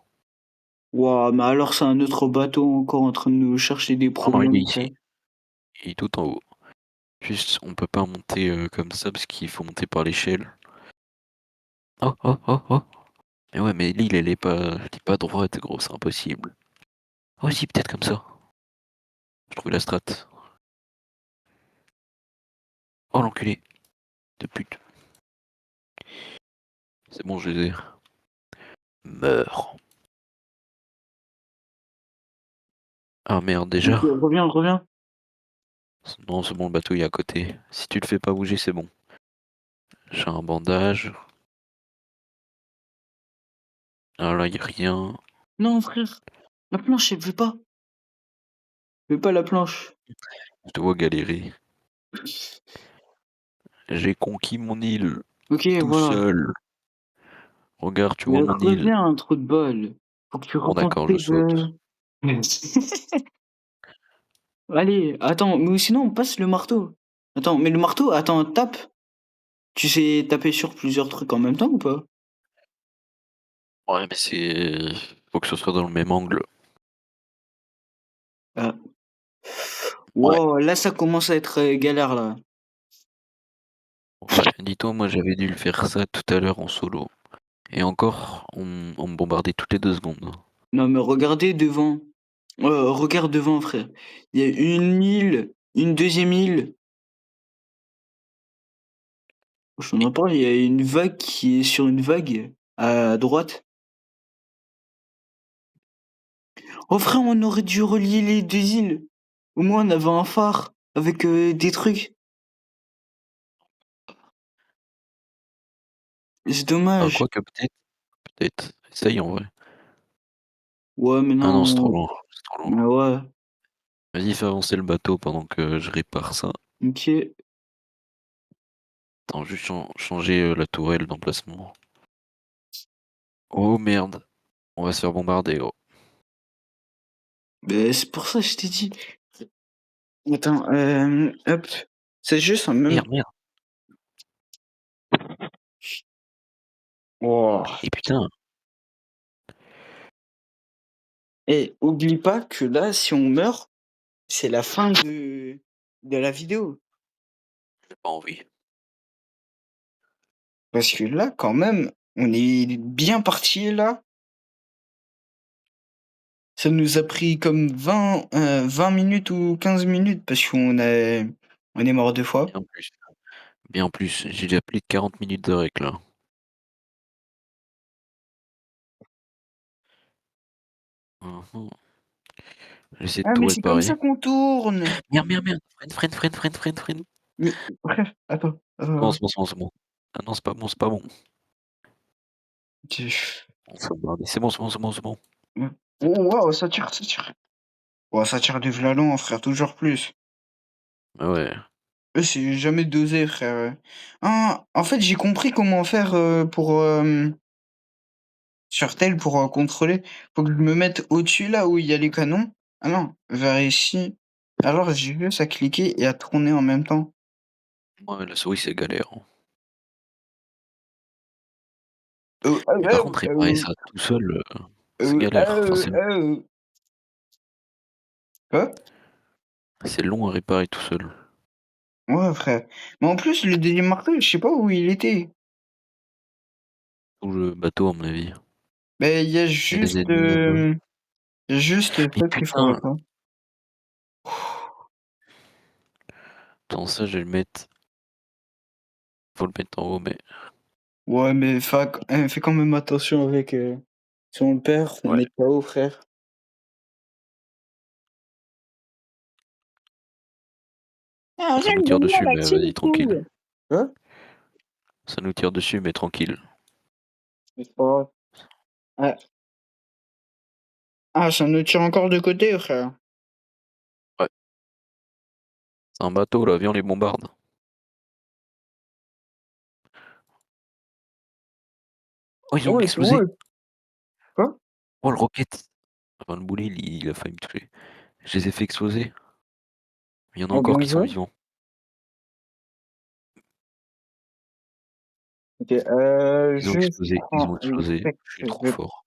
Ouah, mais alors c'est un autre bateau encore en train de nous chercher des Non, non, il est problèmes, frère. ici. Il est tout en haut. Juste, on peut pas monter comme ça parce qu'il faut monter par l'échelle. Oh, oh, oh, oh. Mais ouais, mais l'île, elle est pas droite, gros, c'est impossible. Oh si, peut-être comme ça. Je trouve la strat. Oh l'enculé de pute. C'est bon, je les ai. Meurs. Ah merde, Ok, déjà? reviens, reviens. Non, c'est bon, le bateau il est à côté. Si tu le fais pas bouger, c'est bon. J'ai un bandage. Ah là, y a rien. Non, frère. La planche, elle veut pas. Elle veut pas la planche. Je te vois galérer. J'ai conquis mon île. Ok, Tout voilà. seul. Regarde, tu vois Mais mon île. reviens, un trou de balle. Faut que tu Bon d'accord, je reconstruises. saute. Allez, attends, mais sinon on passe le marteau. Attends, mais le marteau, attends, tape. Tu sais taper sur plusieurs trucs en même temps ou pas? Ouais, mais c'est... Faut que ce soit dans le même angle. Ah. Ouais. Wow, là ça commence à être galère là. Ouais, dis-toi, moi j'avais dû le faire ça tout à l'heure en solo. Et encore, on me bombardait toutes les 2 secondes. Non mais regardez devant. Regarde devant, frère. Il y a une île, une deuxième île. Je t'en Et, ai pas, il y a une vague qui est sur une vague à droite. Oh frère, on aurait dû relier les deux îles. Au moins on avait un phare avec des trucs. C'est ah, dommage. quoi que peut-être, peut-être. Essaye en vrai. Ouais, mais Ah non, c'est trop non. loin. C'est trop loin. Ah ouais. Vas-y, fais avancer le bateau pendant que je répare ça. Ok. Attends, juste changer la tourelle d'emplacement. Oh merde, on va se faire bombarder, gros. Ben, c'est pour ça que je t'ai dit. Attends, hop. C'est juste en même. Merde, merde. Oh. Et putain, Et oublie pas que là, si on meurt, c'est la fin de la vidéo. j'ai pas envie. Parce que là, quand même, on est bien parti là. Ça nous a pris comme 20 minutes ou 15 minutes parce on est mort 2 fois. Bien plus, bien plus. J'ai déjà plus de 40 minutes de rec là. Mmh. J'essaie de Ah, tout mais c'est comme ça réparer. qu'on tourne! Merde, merde, merde! Freine. Mais frère, attends, C'est bon, attends, c'est bon, c'est bon, c'est bon. Ah non, c'est pas bon, c'est pas bon. attends. On s'est emmerdé. C'est bon, c'est bon, c'est bon, c'est bon. Oh waouh, ça tire, ça tire. Oh, ça tire du violon, frère, toujours plus. Ah ouais. C'est jamais dosé, frère. Ah, en fait, j'ai compris comment faire pour sur tel pour contrôler. Faut que je me mette au-dessus là où il y a les canons. Ah non, vers ici. Alors j'ai juste à cliquer et à tourner en même temps. Ouais, la souris, c'est galère, hein. Euh, euh, Mais par euh, contre, réparer euh, ça tout seul, c'est galère. Enfin, c'est long. Quoi? C'est long à réparer tout seul. Ouais, frère. Mais en plus, le deuxième marteau, je sais pas où il était. Tout le bateau, à mon avis. Mais Il y a des ennemis là-bas. il y a juste Mais ça qu'il faut putain! réparer. Attends, ça, je vais le mettre. Faut le mettre en haut, mais Ouais, mais fais quand même attention avec si on le perd, on ouais, est KO, frère. Ah, ça nous regarde, tire donne-moi dessus, la mais clé vas-y, et tranquille. tout. Quoi? Ça nous tire dessus, mais tranquille. Mais c'est pas grave. Ah, ah, ça nous tire encore de côté, frère. Ouais, c'est un bateau là, viens, on les bombarde. Oh, ils ont Ouais, c'est explosé! vrai. Quoi? Oh, le roquette! Enfin, le boulet, il a failli me tuer. Je les ai fait exploser. Il y en a Oh, encore bien qui sont joué. vivants. Ok, Ils ont juste explosé, ils prends ont le explosé. fait Je suis que je trop vais. fort.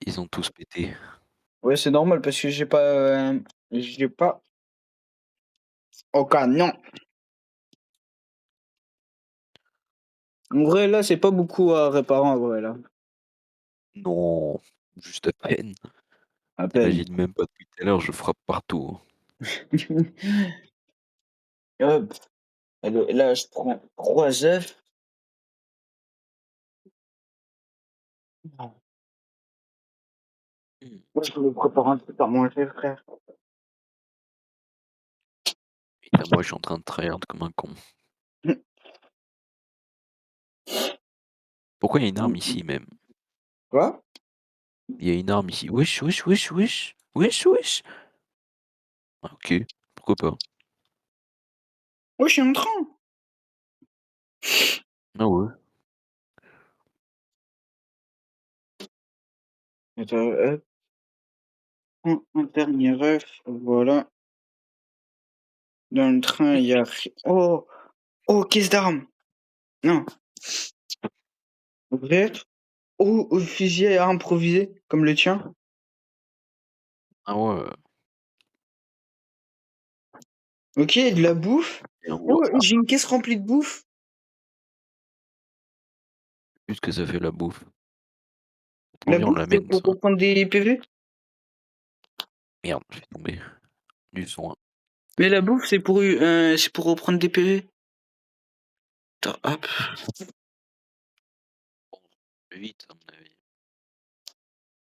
Ils ont tous pété. Ouais, c'est normal parce que j'ai pas au canon. En vrai, là, c'est pas beaucoup à réparer, en vrai, là. Non, juste à peine. À peine. T'imagines même pas depuis tout à l'heure, je frappe partout. Hop. Allez, là, je prends 3 œufs. Mmh. Moi, je me prépare un truc à manger, frère. Putain, moi, je suis en train de tryhard comme un con. Pourquoi il y a une arme ici même? Quoi? Il y a une arme ici. Wesh, wesh, wesh, wesh. Wesh, wesh. Ah, OK, pourquoi pas. Ouais, je suis en train. Ah ouais. Attends, hop, prends un dernier œuf, voilà. Dans le train, il y a oh! Oh, caisse d'armes! Non, ouvrir. Oh, fusil à improvisé, comme le tien. Ah ouais, OK, de la bouffe. bien Oh, wouah, j'ai une caisse remplie de bouffe. vu ce que ça fait la bouffe. Attends, La viens, on bouffe, c'est l'amène pour ça. reprendre des PV? Merde, je vais tomber. Du soin. Mais la bouffe, c'est pour reprendre des PV. Attends, hop. Bon, plus vite, à mon avis.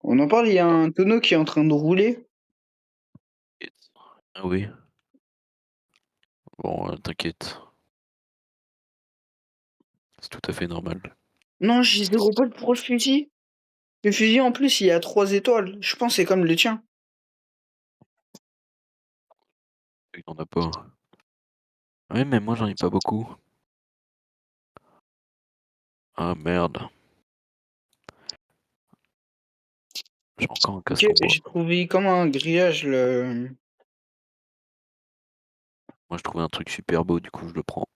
On en parle, il y a Ah, un tonneau qui est en train de rouler. t'inquiète. Ah oui. Bon, t'inquiète. C'est tout à fait normal. Non, j'ai 0 points pour le fusil. Le fusil, en plus, il a 3 étoiles. Je pense que c'est comme le tien. Il en a pas. Ouais, mais moi, j'en ai pas beaucoup. Ah merde. J'ai encore un OK, casque en bois. j'ai trouvé comme un grillage le Moi, je trouvais un truc super beau, du coup, je le prends.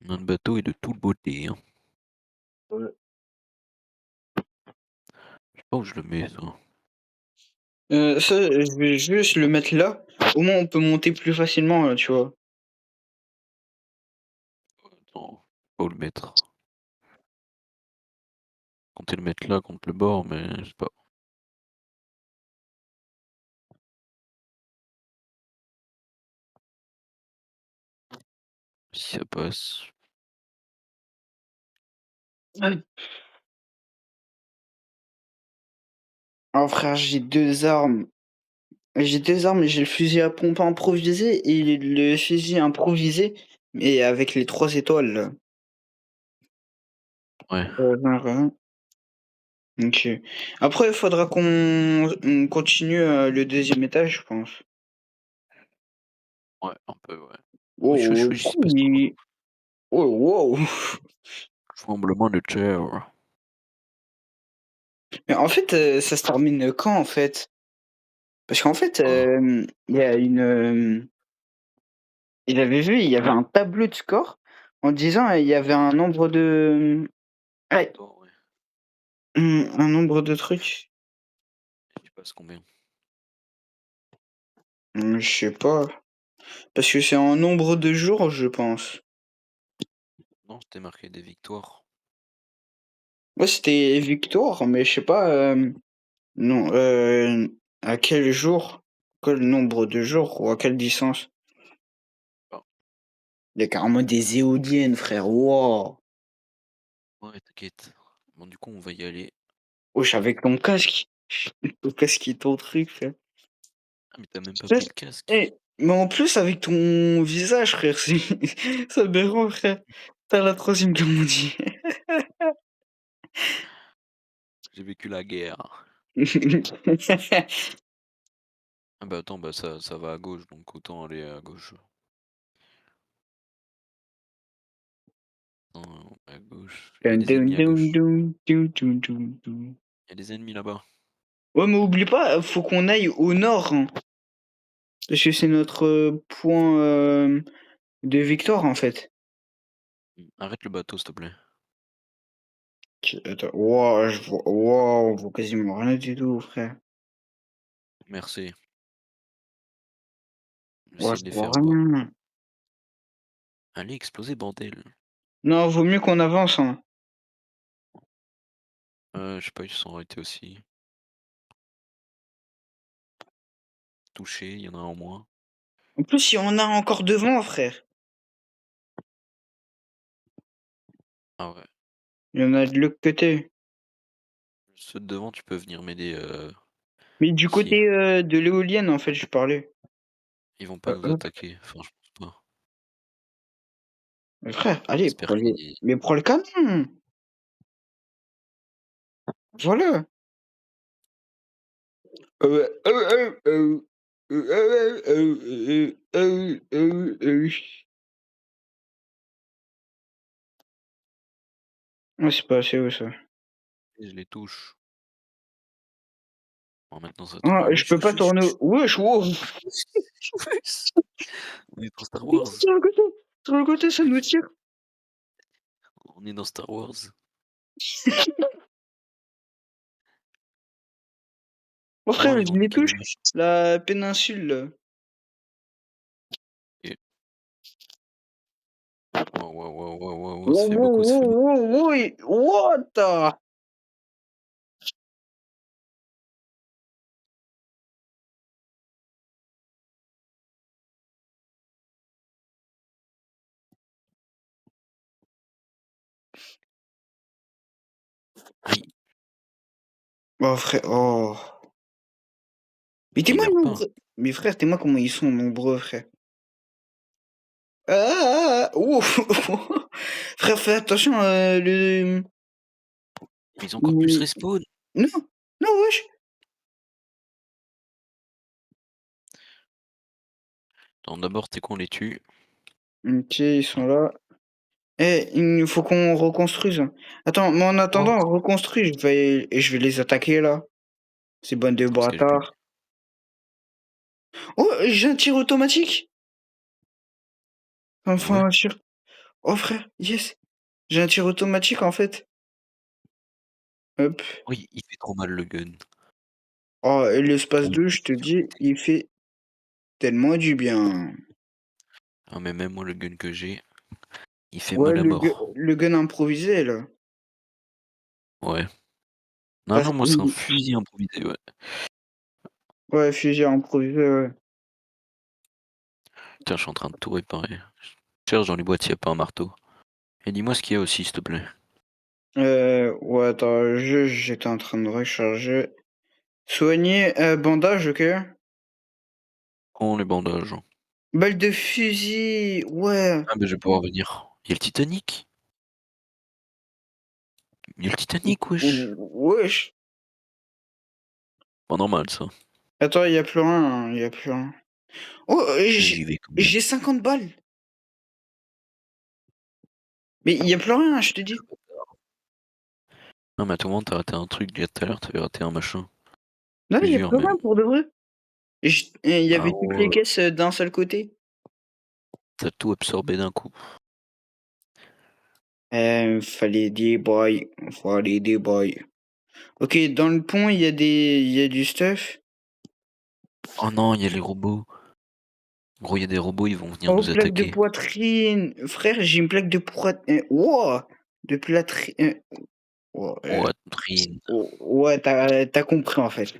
Notre bateau est de toute beauté, hein. heu, Oh, je le mets, ça. Ça, je vais juste le mettre là. Au moins, on peut monter plus facilement, tu vois? Attends, faut le mettre. Compter le mettre là contre le bord, mais je sais pas si ça passe. Ouais. Alors frère, j'ai 2 armes, j'ai le fusil à pompe improvisé et le fusil improvisé, mais avec les 3 étoiles là. Ouais, Genre, OK. Après, il faudra qu'on continue, le deuxième étage, je pense. ouais, un peu, ouais. Oui, Oh, oui, il se pourquoi passe quoi? il oh wow! Tremblement de terre. Mais en fait, ça se termine quand, en fait? Parce qu'en fait, Ah, il y a j'avais vu, il y avait un tableau de score en disant, il y avait un nombre de, ouais, attends, ouais. un nombre de trucs. Il passe combien? Je sais pas, parce que c'est en nombre de jours, je pense. Non, c'était marqué des victoires. Moi, c'était victoire, mais je sais pas, non, à quel jour? Quel nombre de jours ou à quelle distance? Ah, Il y a carrément des éoliennes, frère, wow! ouais, t'inquiète. Bon, du coup, on va y aller. Wesh, avec ton casque. Ton casque est ton truc, frère. Ah, mais t'as même pas pris Wesh, le casque. mais en plus avec ton visage, frère, c'est c'est aberrant, frère. Tu la troisième guerre mondiale. J'ai vécu la guerre. Ah bah attends, bah ça va à gauche, donc autant aller à gauche. Non, à gauche. Il y a Dun, des dun, ennemis à dun, gauche. dun, dun, dun, dun, dun. Il y a des ennemis là-bas. Ouais, mais oublie pas, faut qu'on aille au nord, hein, parce que c'est notre point de victoire, en fait. Arrête le bateau, s'il te plaît. Attends, wow, wow, on voit quasiment rien du tout, frère. Merci. Ouais, J'essaie je de les vois faire bas. rien. Allez, exploser, bordel. Non, vaut mieux qu'on avance, hein. Je sais pas, ils se sont arrêtés aussi. Touché, il y en a un en moins. En plus, il y en a encore devant, frère. Ah ouais. Il y en a de l'autre côté. Ceux de devant, tu peux venir m'aider Mais du ici. côté, de l'éolienne, en fait, je parlais. Ils vont pas nous Hop. attaquer. Enfin, je pense pas. Mais frère, allez, J'espère qu'ils. prends le canon! Voilà! Ouais, c'est pas assez haut, ça. Je les touche. Bon, maintenant ça tourne. Ah, Ah, je wesh, peux wesh, pas wesh, tourner wesh. wesh, wow! Wesh. On est dans Star Wars. Sur le côté, ça nous tire. On est dans Star Wars. Mon Oh, frère, ils je vont les nous touche. calmer. La péninsule, là. Et- Wow, wow, wow, wow, wow, wow, ça Wow, fait wow, beaucoup, ça fait wow, beaucoup. wow, wow, what the? Aïe, Oh, frère, oh. Mais il t'es-moi meurt pas. nombreux. Mais frère, t'es-moi comment ils sont nombreux, frère. Ah! Ouh! Frère, fais attention, Mais ils ont encore plus le respawn. non! Non, wesh! Non, d'abord, c'est qu'on les tue. OK, ils sont là. Eh, il faut qu'on reconstruise. Attends, mais en Oh, attendant, on reconstruit, je vais les attaquer, là. Ces bandes de parce que je vais. bâtards. Oh, j'ai un tir automatique! Ah ouais? Enfin, un tir oh frère, yes! J'ai un tir automatique, en fait. Hop. Oui, il fait trop mal le gun. Oh et l'espace Oui, 2, il je te est dis, surcoté. il fait tellement du bien. Ah mais même moi le gun que j'ai, il fait Ouais, mal à mort. le gun improvisé là. Ouais. Non, Parce non, moi c'est un qu'il fusil improvisé, ouais. ouais, fusil improvisé, ouais. Tiens, je suis en train de tout réparer. Je cherche dans les boîtes s'il y a pas un marteau. Et dis-moi ce qu'il y a aussi, s'il te plaît. Ouais, attends, j'étais en train de recharger. Soigner, bandage, OK. Oh les bandages. Balle de fusil, ouais. Ah ben je vais pouvoir venir. Il y a le Titanic. Il y a le Titanic, wesh. Wesh. Pas normal ça. Attends, il y a plus rien, hein, il y a plus rien. Oh, J'y vais quand même. j'ai 50 balles. Mais il y a plus rien, je te dis. Non mais à tout moment t'as raté un truc déjà tout à l'heure, t'avais raté un machin. Non, il y a Plusieurs plus rien même. pour de vrai. Et il y Ah avait toutes les ouais, caisses, d'un seul côté. t'as tout absorbé d'un coup. Fallait des boys, fallait des boys. OK, dans le pont, il y a du stuff. Oh non, il y a les robots. Gros, il y a des robots, ils vont venir Oh, nous plaque de attaquer. poitrine. Frère, j'ai une plaque de poitrine. Wouah! De plâtri oh, Poitrine. ouais, tu compris, en fait.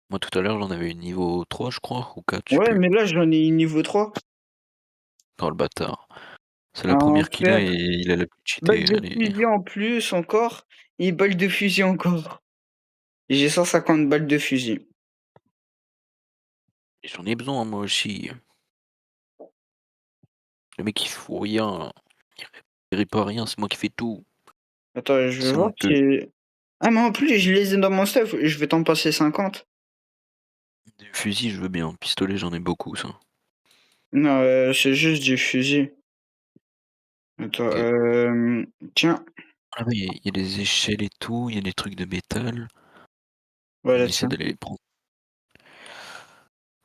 Moi tout à l'heure j'en avais une niveau 3 je crois, ou 4, je sais Ouais, plus. mais là, j'en ai niveau 3. Oh le bâtard. C'est la En première qu'il a fer. et il a la plus Balle cheatée, de allez. fusil en plus encore et balle de fusil encore. J'ai 150 balles de fusil. J'en ai besoin moi aussi. Le mec il fout rien. Il répare rien, c'est moi qui fais tout. Attends, je vais C'est voir honteux. si ah mais en plus, je les ai dans mon stuff, je vais t'en passer 50. Des fusils je veux bien, pistolet j'en ai beaucoup ça. Non, c'est juste du fusil. Attends, OK. tiens, Ah oui, il y a des échelles et tout, il y a des trucs de métal. On voilà, essaie tiens. d'aller les prendre.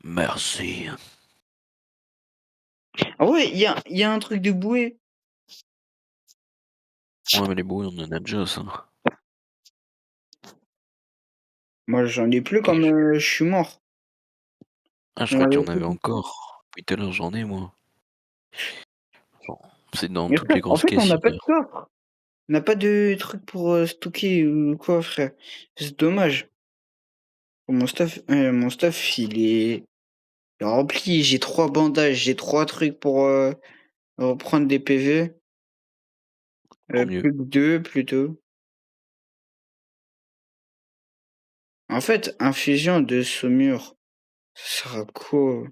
Merci. Ah ouais, il y a un truc de bouée. Ouais mais les bouées on en a déjà ça. Moi, j'en ai plus OK. comme, je suis mort. Ah je On crois qu'il y avait en avait tout encore. Depuis tout à l'heure j'en ai moi. Bon, c'est dans mais toutes frère, les en grosses fait, on caisses, n'a il pas y en de a. coffre. On n'a pas de truc pour, stocker ou quoi, frère. C'est dommage. Mon stuff, il est rempli. J'ai 3 bandages, j'ai 3 trucs pour, reprendre des PV. Tant mieux. Plus que 2 plutôt. En fait, infusion de saumure, ça sert à quoi?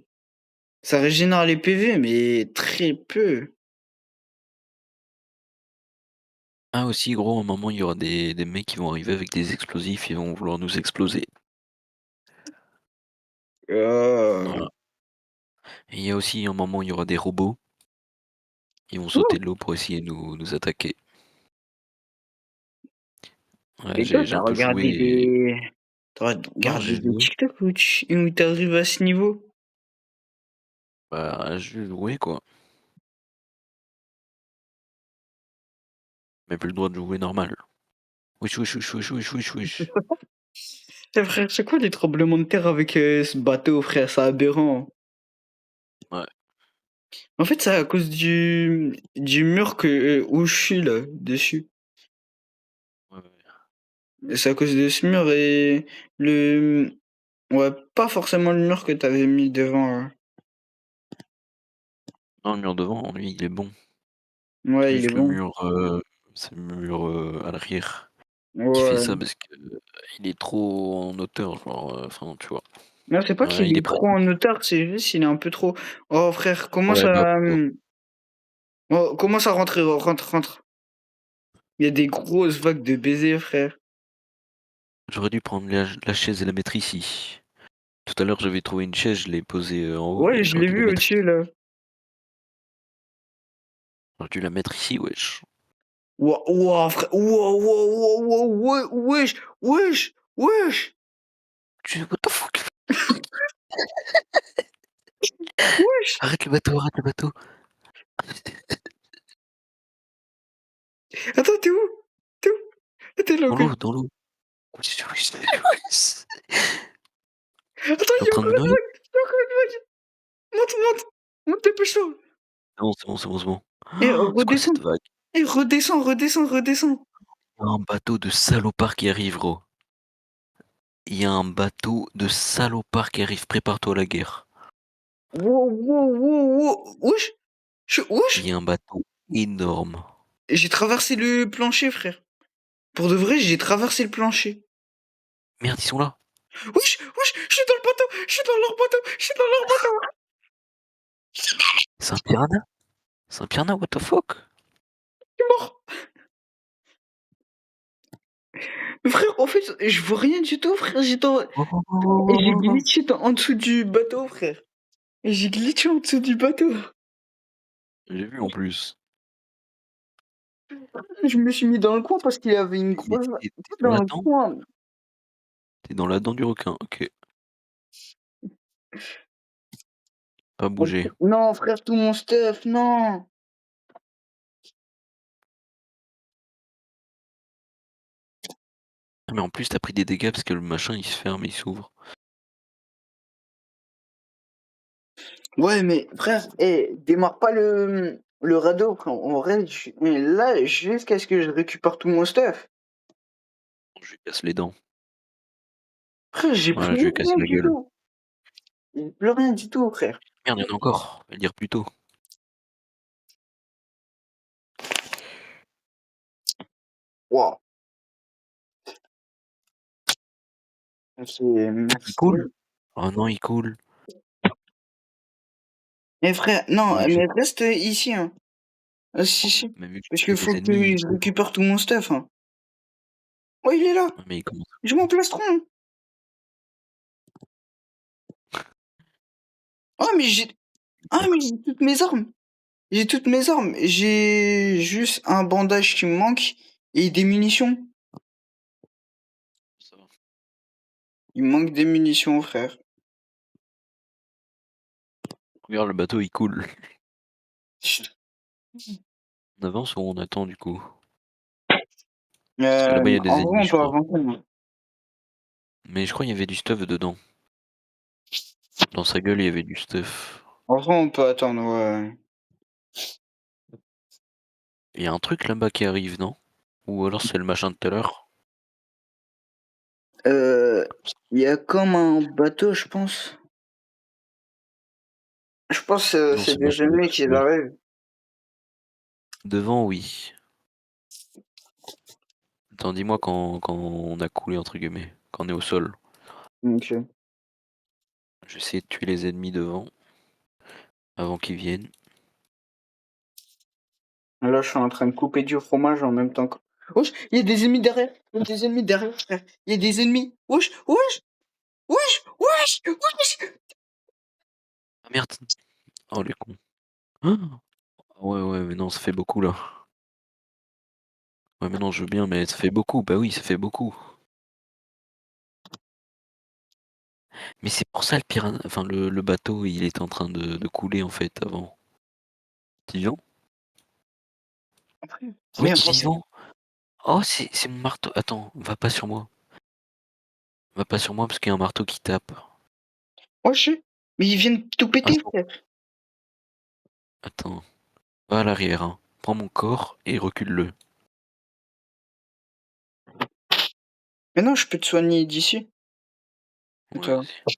Ça régénère les PV, mais très peu. Ah aussi gros, à un moment il y aura des mecs qui vont arriver avec des explosifs, ils vont vouloir nous exploser. Heu, Voilà. Et il y a aussi un moment il y aura des robots, ils vont sauter oh! de l'eau pour essayer de nous attaquer. Ouais, Et toi, j'ai un peu joué et tu non regardé j'ai des joué, TikTok où tu arrives à ce niveau? bah j'ai joué quoi. Mais plus le droit de jouer normal. Wesh wesh wesh wesh wesh wesh wesh. Eh frère, c'est quoi les tremblements de terre avec, ce bateau frère? C'est aberrant. Ouais, En fait, c'est à cause du mur où je suis là, dessus. ouais, ouais. Et c'est à cause de ce mur et le ouais, pas forcément le mur que t'avais mis devant, Non le mur devant, lui il est bon. C'est ouais, il est juste bon. c'est le mur, à l'arrière qui fait Ouais. ça parce que, il est trop en hauteur genre, enfin tu vois? Non, c'est pas Ouais, qu'il il est est trop en pratique. hauteur, c'est juste il est un peu trop oh frère, Ouais, bah, commence à rentrer, rentre, rentre. Il y a des grosses vagues de baisers, frère. j'aurais dû prendre la chaise et la mettre ici. Tout à l'heure, j'avais trouvé une chaise, je l'ai posée, en haut, Ouais, mais je j'aurais l'ai dû la vu mettre au-dessus ici. là. J'aurais dû la mettre ici, wesh. Wouah, wouah, frère, wouah, wouah, wouah, wouah, wesh, wesh, wesh, Tu what the fuck? wesh. Arrête le bateau, arrête le bateau. Attends, tu es où? T'es là, Dans quoi. l'eau, dans l'eau. Oui, oui, oui. Attends, T'es il en y a train de encore me une noyer? vague, il y a encore une vague. Monte, monte. Monte, dépêche-toi. C'est bon, c'est bon, c'est bon, c'est bon. Et C'est quoi redescends. cette vague? Et redescends, redescends, redescends. Il y a un bateau de salopards qui arrive, gros. Il y a un bateau de salopards qui arrive, prépare-toi à la guerre. Wow, wow, wow, wow. Wesh. Il Wesh. y a un bateau énorme. J'ai traversé le plancher, frère. Pour de vrai, j'ai traversé le plancher. Merde, ils sont là. Wesh, wesh, je suis dans le bateau, je suis dans leur bateau, je suis dans leur bateau. C'est un piranha? C'est un piranha, what the fuck? Je suis mort. Mais frère, en fait, je vois rien du tout, frère. Oh, oh, oh, J'ai oh, oh, oh. glitché en dessous du bateau, frère. Et j'ai glitché en dessous du bateau. J'ai vu en plus. Je me suis mis dans le coin parce qu'il y avait une Mais grosse... t'es dans Dans la le dent? coin. T'es dans la dent du requin, ok. Pas bouger. Non, frère, tout mon stuff, non. Ah mais en plus t'as pris des dégâts parce que le machin il se ferme, il s'ouvre. Ouais, mais frère, démarre pas le radeau. En vrai, mais là, jusqu'à ce que je récupère tout mon stuff. Je lui casse les dents. Frère, j'ai plus Voilà, je lui ai cassé rien la du gueule. tout. J'ai plus rien du tout, frère. Merde, il y en a encore, fallait le dire plus tôt. Waouh. C'est Il merci. coule? Oh non, il coule. Mais frère, non, Oui, mais reste ici, hein. Si, si. mais vu que Parce j'ai qu'il faut des que ennemis, il je coule. récupère tout mon stuff, hein. Oh, il est là. Ah, mais il commence. Je m'en plastron. Hein. Ah, mais j'ai... Ah, mais j'ai toutes mes armes. J'ai toutes mes armes. J'ai juste un bandage qui me manque et des munitions. Ça va. Il me manque des munitions, frère. Regarde, le bateau il coule. On avance ou on attend du coup? Parce que là-bas il y a des En vrai, ennemis, on je peut crois. avancer. Hein. Mais je crois qu'il y avait du stuff dedans. Dans sa gueule, il y avait du stuff. En vrai, on peut attendre, ouais. Il y a un truc là-bas qui arrive, non? Ou alors c'est le machin de tout à l'heure? Il y a comme un bateau, je pense. Je pense Non, c'est c'est le des machin de ennemis tout qui à l'heure. arrivent. Devant, oui. Attends, dis-moi quand on a coulé, entre guillemets. Quand on est au sol. Ok. Je vais essayer de tuer les ennemis devant. Avant qu'ils viennent. Là, je suis en train de couper du fromage en même temps que... Wesh, il y a des ennemis derrière. Il y a des ennemis derrière, frère. Il y a des ennemis. Wesh, wesh, wesh, wesh, wesh. Ah merde! Oh les cons. Ah ouais, ouais, mais non, ça fait beaucoup là. Ouais, mais non, je veux bien, mais ça fait beaucoup. Bah oui, ça fait beaucoup. Mais c'est pour ça le piranha. Enfin, le bateau, il était en train de couler en fait avant. T'es vivant? Ah oui, Mais t'es vivant! Oh, c'est mon marteau. Attends, va pas sur moi. Va pas sur moi parce qu'il y a un marteau qui tape. wesh, mais ils viennent tout Ah, péter, c'est bon. frère. Attends. Va à l'arrière, hein. Prends mon corps et recule-le. Mais non, je peux te soigner d'ici. Ouais, Attends. vas-y. Fais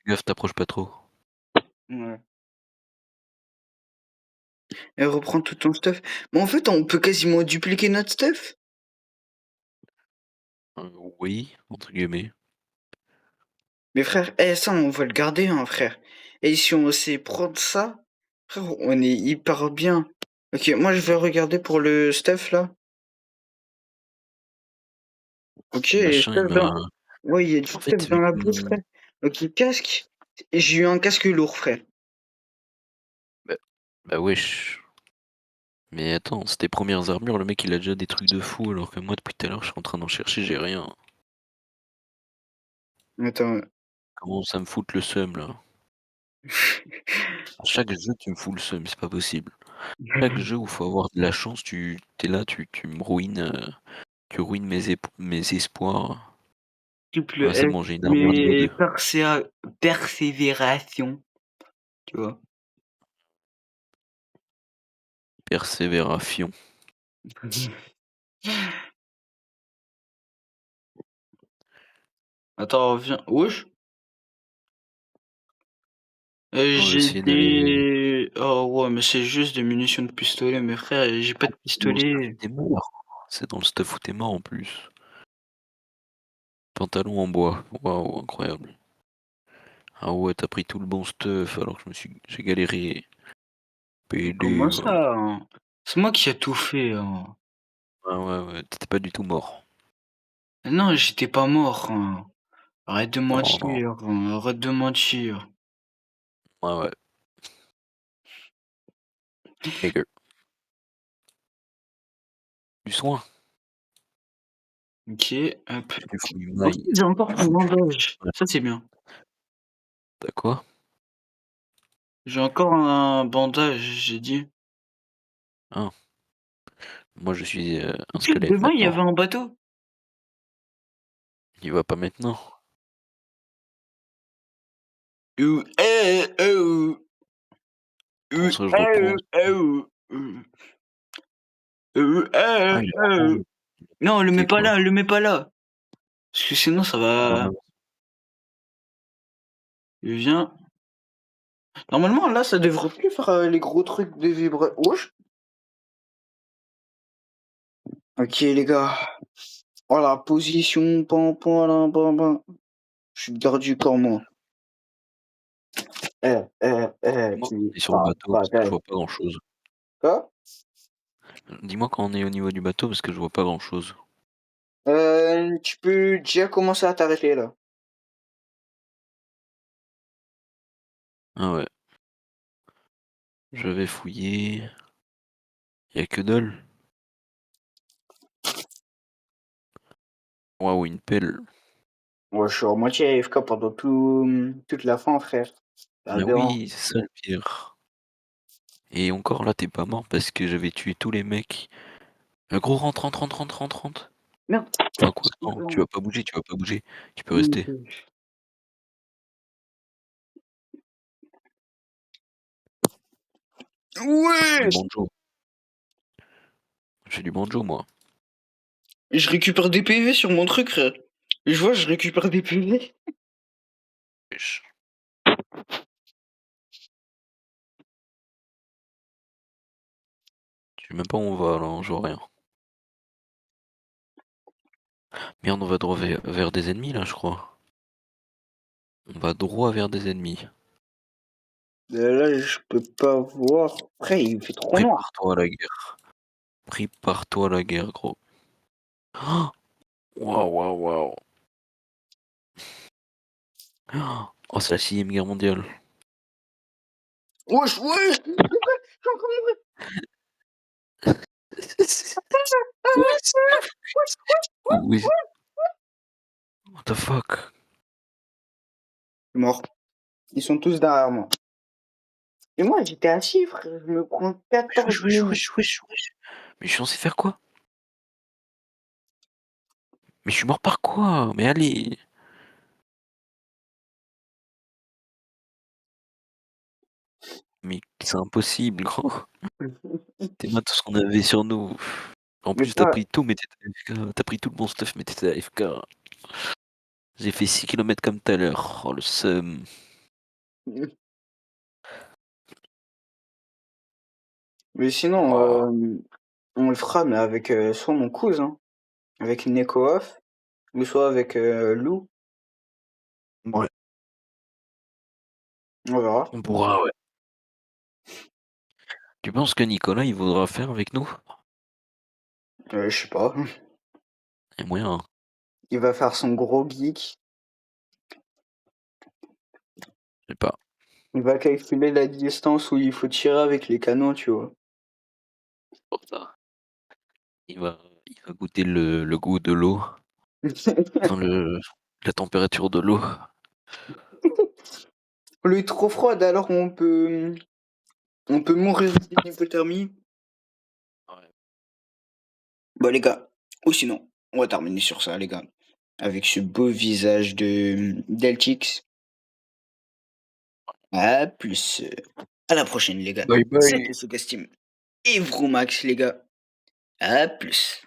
gaffe, t'approches pas trop. Ouais. Et reprends tout ton stuff. Mais en fait, on peut quasiment dupliquer notre stuff. Euh, oui, entre guillemets. Mais frère, ça, on va le garder, hein, frère. Et si on sait prendre ça, frère, on est hyper bien. Ok, moi, je vais regarder pour le stuff, là. Ok, Le machin, il stuff m'a. dans... Ouais, il y a du En fait, stuff dans vu la que bourse, mon. frère. Ok, casque. J'ai eu un casque lourd, frère. Bah, bah wesh. Mais attends, c'est tes premières armures, le mec il a déjà des trucs de fou alors que moi depuis tout à l'heure je suis en train d'en chercher, j'ai rien. Attends. Comment ça me fout le seum là? À chaque jeu tu me fous le seum, c'est pas possible. Chaque jeu où faut avoir de la chance, tu t'es là, tu me ruines. Tu ruines mes espoirs. Triple Ah, c'est S, bon, j'ai une arme au niveau mais 2. persévération, tu vois. Persévération. Attends, viens. Wesh. On va J'ai essayer d'aller. des... Oh ouais, mais c'est juste des munitions de pistolet, mes frères. J'ai pas Ah, de c'est dans le stuff où pistolet. t'es mort. C'est dans le stuff où t'es mort en plus. Pantalon en bois. Waouh, incroyable. Ah ouais, t'as pris tout le bon stuff alors que j'ai galéré. Comment PD. ça, hein? C'est moi qui a tout fait, hein. Ah ouais, ouais, t'étais pas du tout mort. Non, j'étais pas mort, hein. Arrête de Non, non. mentir, hein. Arrête de mentir. Ouais, ouais. Nigger. Du soin. Ok, hop. J'ai fouillé Ok, maille. j'ai encore un Foutu. bandage. Ouais. Ça, c'est bien. T'as quoi? J'ai encore un bandage, j'ai dit. Ah. Moi, je suis un Tu sais, squelette devant, il y maintenant. avait un bateau. Il va pas maintenant. Oh. Comment ça, je reprends? Ah, il est en haut. Non, le mets T'es pas là, quoi? le mets pas là. Parce que sinon, ça va. Ah, Viens. Normalement, là, ça devrait plus faire les gros trucs de vibration. Wesh. Ok, les gars. Oh, la position. Pam, pam, là, pam, pam. Je suis le garde du corps, moi. dis-moi quand Tu on est sur le parles bateau pas parce que je d'elle. vois pas grand-chose. Quoi? Dis-moi quand on est au niveau du bateau parce que je vois pas grand-chose. Tu peux déjà commencer à t'arrêter, là. Ah ouais. Je vais fouiller. Y a que dalle. Waouh, une pelle. Moi, je suis à moitié AFK pendant toute la fin, frère. C'est Mais aberrant. oui, c'est ça le pire. Et encore là, t'es pas mort parce que j'avais tué tous les mecs. Le gros rentre, rentre, rentre, rentre, rentre, rentre. Merde. Enfin quoi, non, tu vas pas bouger, tu vas pas bouger. Tu peux rester. Je fais du Ouais! banjo. Je fais du banjo, moi. Je récupère des PV sur mon truc, frère. Je vois, je récupère des PV. Wesh. Je sais même pas où on va, là, je vois rien. Merde, on va droit vers des ennemis, là, je crois. On va droit vers des ennemis. Là, je peux pas voir. Après, il fait trop noir. Prépare-toi à la guerre. Prépare-toi à la guerre, gros. Oh, waouh, waouh, waouh. Oh, c'est la 6ème guerre mondiale. Wesh, wesh! Je suis encore mourir. Oui. What the fuck? Je suis mort. Ils sont tous derrière moi. Et moi, j'étais assis, frère. Je me prends Wesh, 14 wesh, wesh, minutes. wesh, wesh, wesh. Mais je suis censé faire quoi? Mais je suis mort par quoi? Mais allez. Mais c'est impossible, gros. T'es mal tout ce qu'on avait sur nous. En Mais plus, t'as pas. pris tout, mais t'étais AFK. T'as pris tout le bon stuff, mais t'étais AFK. J'ai fait 6 kilomètres comme tout à l'heure. Oh, le seum. Mais sinon, Oh. on le fera, mais avec soit mon cousin, avec Neko Off, ou soit avec Lou. Ouais, On verra. on pourra, ouais. Tu penses que Nicolas, il voudra faire avec nous? Je sais pas. Il y a moyen, hein. Il va faire son gros geek. Je sais pas. Il va calculer la distance où il faut tirer avec les canons, tu vois. Pour ça. Il va goûter le goût de l'eau. Enfin, la température de l'eau. L'eau est trop froide, alors on peut mourir d'hypothermie. Ouais. Bah les gars, ou sinon. On va terminer sur ça, les gars. Avec ce beau visage de d'Eltix. À plus. À la prochaine, les gars. Bye bye. C'était Sogastime et Vromax, les gars. À plus.